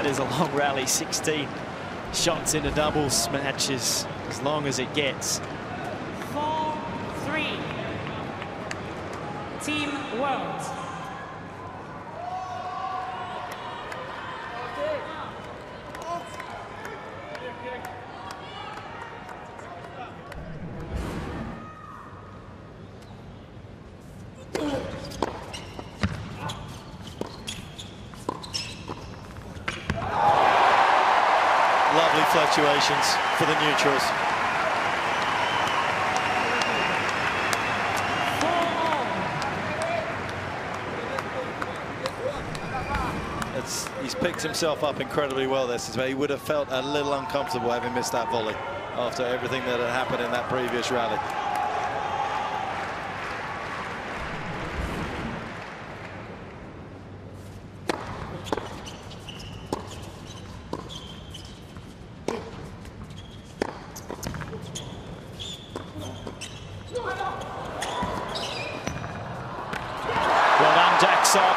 Is a long rally, 16 shots in a doubles match is as long as it gets. 4-3. Team World. Lovely fluctuations for the neutrals. He's picked himself up incredibly well there. He would have felt a little uncomfortable having missed that volley after everything that had happened in that previous rally. Well done, Jack Sock.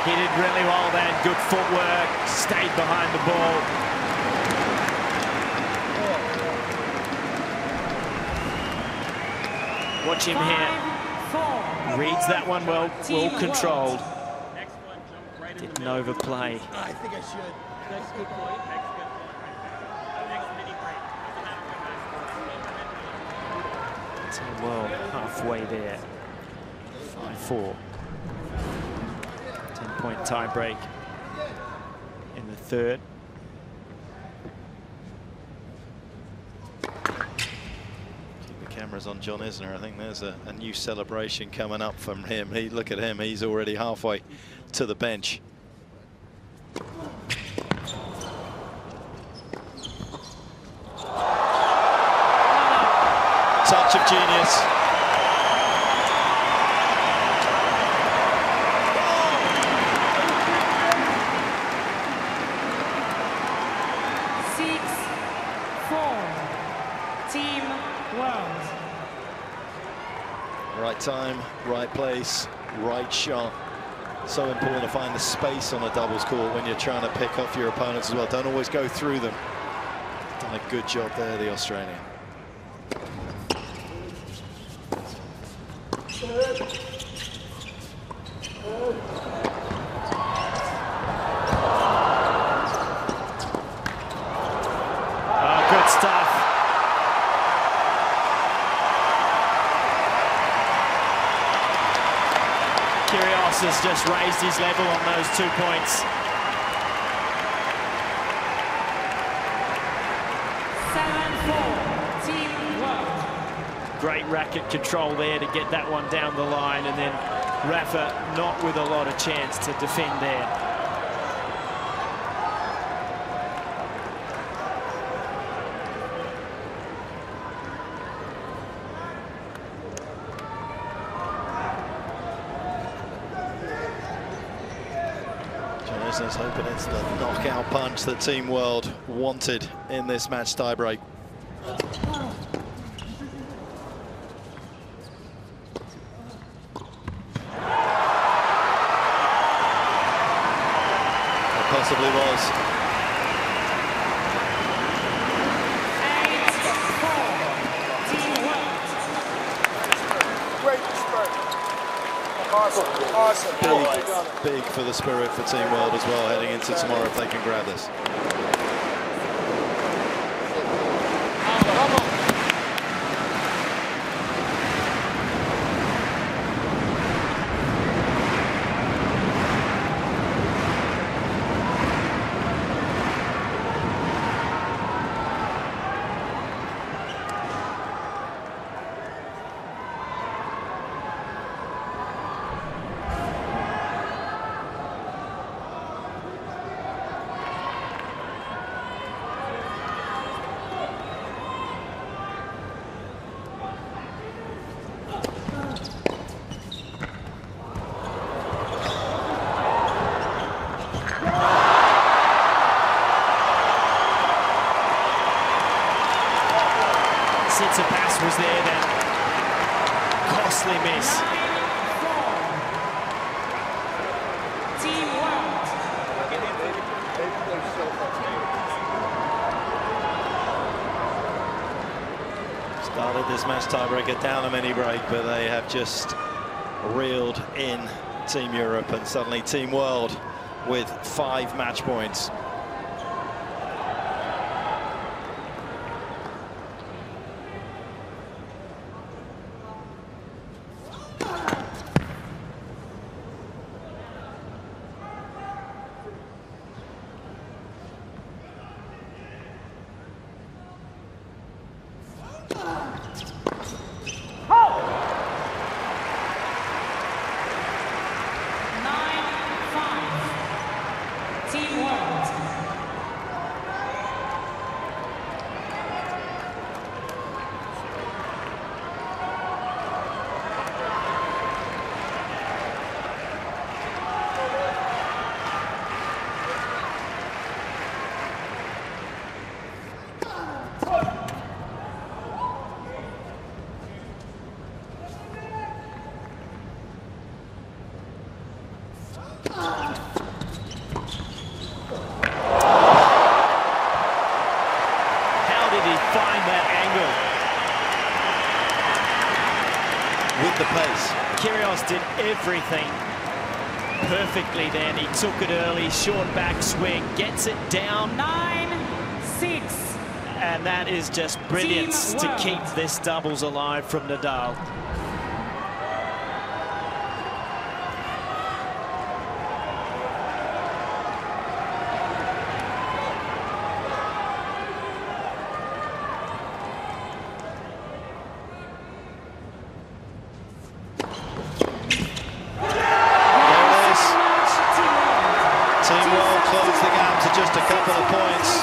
He did really well then, good footwork, stayed behind the ball. Watch him here. Reads that one well controlled. Didn't overplay. I think I should. That's a good point. Team World halfway there. 5-4. 10-point tie break in the third. Keep the cameras on John Isner. I think there's a new celebration coming up from him. Look at him. He's already halfway to the bench. Touch of genius. Team World. Right time, right place, right shot. So important to find the space on a doubles court when you're trying to pick off your opponents as well. Don't always go through them. Done a good job there, the Australian. Good stuff. Kyrgios has just raised his level on those 2 points. 7-4, Team World. Great racket control there to get that one down the line, and then Rafa not with a lot of chance to defend there. Isner's hoping it's the knockout punch that Team World wanted in this match tiebreak. It possibly was. 8-4, Team World. Great spirit. Awesome. Awesome. Big for the spirit for Team World as well, heading into tomorrow if they can grab this. Tsitsipas was there, that costly miss. 9-4, Team World. Started this match tiebreaker down a mini break, but they have just reeled in Team Europe, and suddenly Team World with 5 match points. with the pace. Kyrgios did everything perfectly then. He took it early, short backswing, gets it down. 9-6. And that is just brilliance to keep this doubles alive from Nadal. Just a couple of points.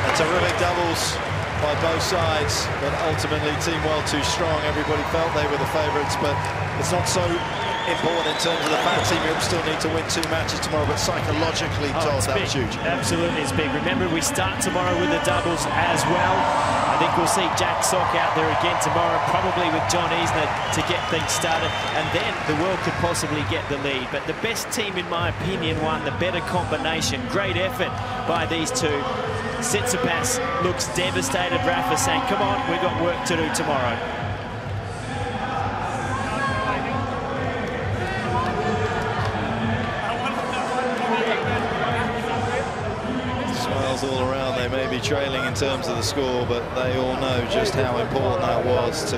A terrific doubles by both sides, but ultimately Team World too strong. Everybody felt they were the favourites, but it's not so important in terms of the fact Team Europe still need to win 2 matches tomorrow, but psychologically, Todd, that was huge. Absolutely, it's big. Remember, we start tomorrow with the doubles as well. I think we'll see Jack Sock out there again tomorrow, probably with John Isner to get things started, and then the world could possibly get the lead. But the best team, in my opinion, won. The better combination. Great effort by these two. Tsitsipas looks devastated. Rafa saying, come on, we've got work to do tomorrow. All around, they may be trailing in terms of the score, but they all know just how important that was to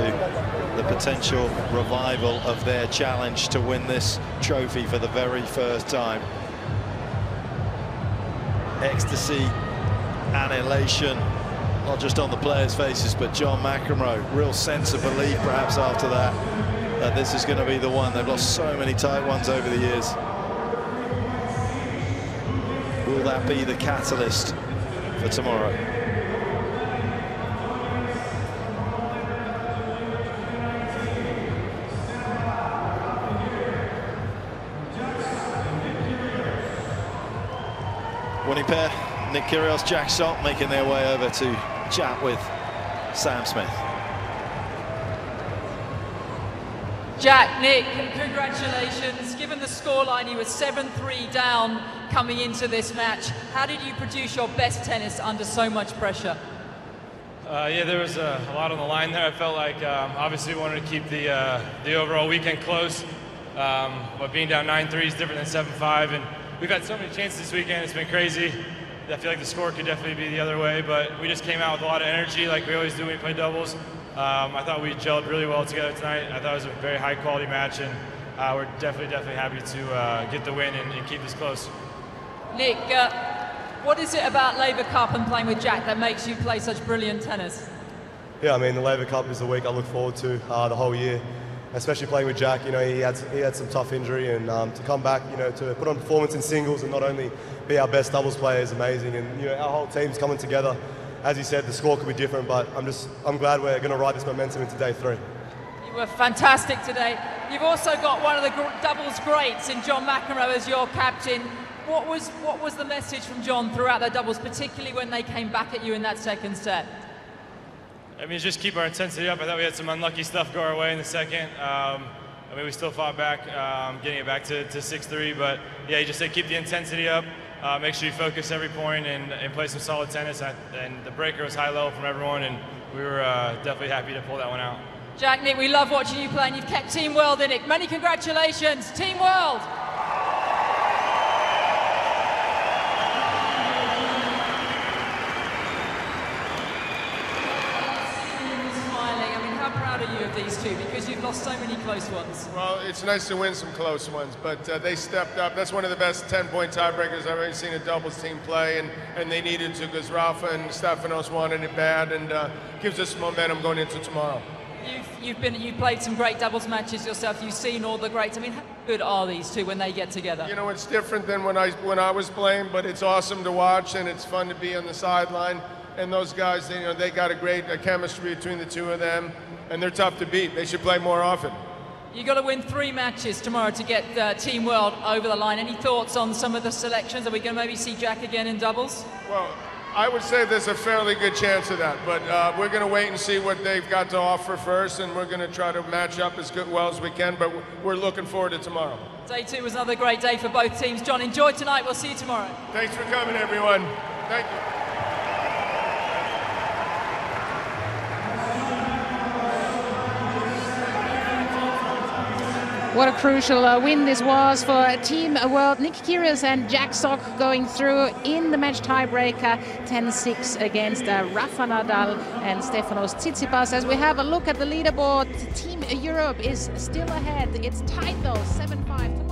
the potential revival of their challenge to win this trophy for the very first time. Ecstasy and elation, not just on the players' faces, but John McEnroe, real sense of belief perhaps after that, that this is going to be the one. They've lost so many tight ones over the years. Will that be the catalyst for tomorrow? Winning pair, Nick Kyrgios, Jack Sock, making their way over to chat with Sam Smith. Jack, Nick, congratulations. Given the scoreline, you were 7-3 down coming into this match. How did you produce your best tennis under so much pressure? Yeah, there was a lot on the line there. I felt like obviously we wanted to keep the overall weekend close, but being down 9-3 is different than 7-5, and we've had so many chances this weekend. It's been crazy. I feel like the score could definitely be the other way, but we just came out with a lot of energy like we always do when we play doubles. I thought we gelled really well together tonight. I thought it was a very high-quality match, and we're definitely happy to get the win and keep this close. Nick, what is it about Laver Cup and playing with Jack that makes you play such brilliant tennis? Yeah, I mean, the Laver Cup is the week I look forward to the whole year, especially playing with Jack. You know, he had some tough injury, and to come back, you know, to put on performance in singles and not only be our best doubles player is amazing. And, you know, our whole team's coming together. As you said, the score could be different, but I'm glad we're going to ride this momentum into day 3. You were fantastic today. You've also got one of the doubles greats in John McEnroe as your captain. What was the message from John throughout their doubles, particularly when they came back at you in that second set? I mean, just keep our intensity up. I thought we had some unlucky stuff go our way in the second. I mean, we still fought back, getting it back to 6-3, but yeah, you just say keep the intensity up. Make sure you focus every point and play some solid tennis. And the breaker was high level from everyone, and we were definitely happy to pull that one out. Jack, Nick, we love watching you play, and you've kept Team World in it. Many congratulations, Team World! These two, because you've lost so many close ones. Well, it's nice to win some close ones, but they stepped up. That's one of the best 10-point tiebreakers I've ever seen a doubles team play, and they needed to, because Rafa and Stefanos wanted it bad, and gives us momentum going into tomorrow. You've played some great doubles matches yourself. You've seen all the greats. I mean, how good are these two when they get together? You know, it's different than when I was playing, but it's awesome to watch, and it's fun to be on the sideline. And those guys, they got a great chemistry between the two of them. And they're tough to beat. They should play more often. You've got to win 3 matches tomorrow to get Team World over the line. Any thoughts on some of the selections? Are we going to maybe see Jack again in doubles? Well, I would say there's a fairly good chance of that, but we're going to wait and see what they've got to offer first, and we're going to try to match up as well as we can, but we're looking forward to tomorrow. Day 2 was another great day for both teams. John, enjoy tonight. We'll see you tomorrow. Thanks for coming, everyone. Thank you. What a crucial win this was for Team World. Nick Kyrgios and Jack Sock going through in the match tiebreaker 10-6 against Rafael Nadal and Stefanos Tsitsipas. As we have a look at the leaderboard, Team Europe is still ahead. It's tight though, 7-5.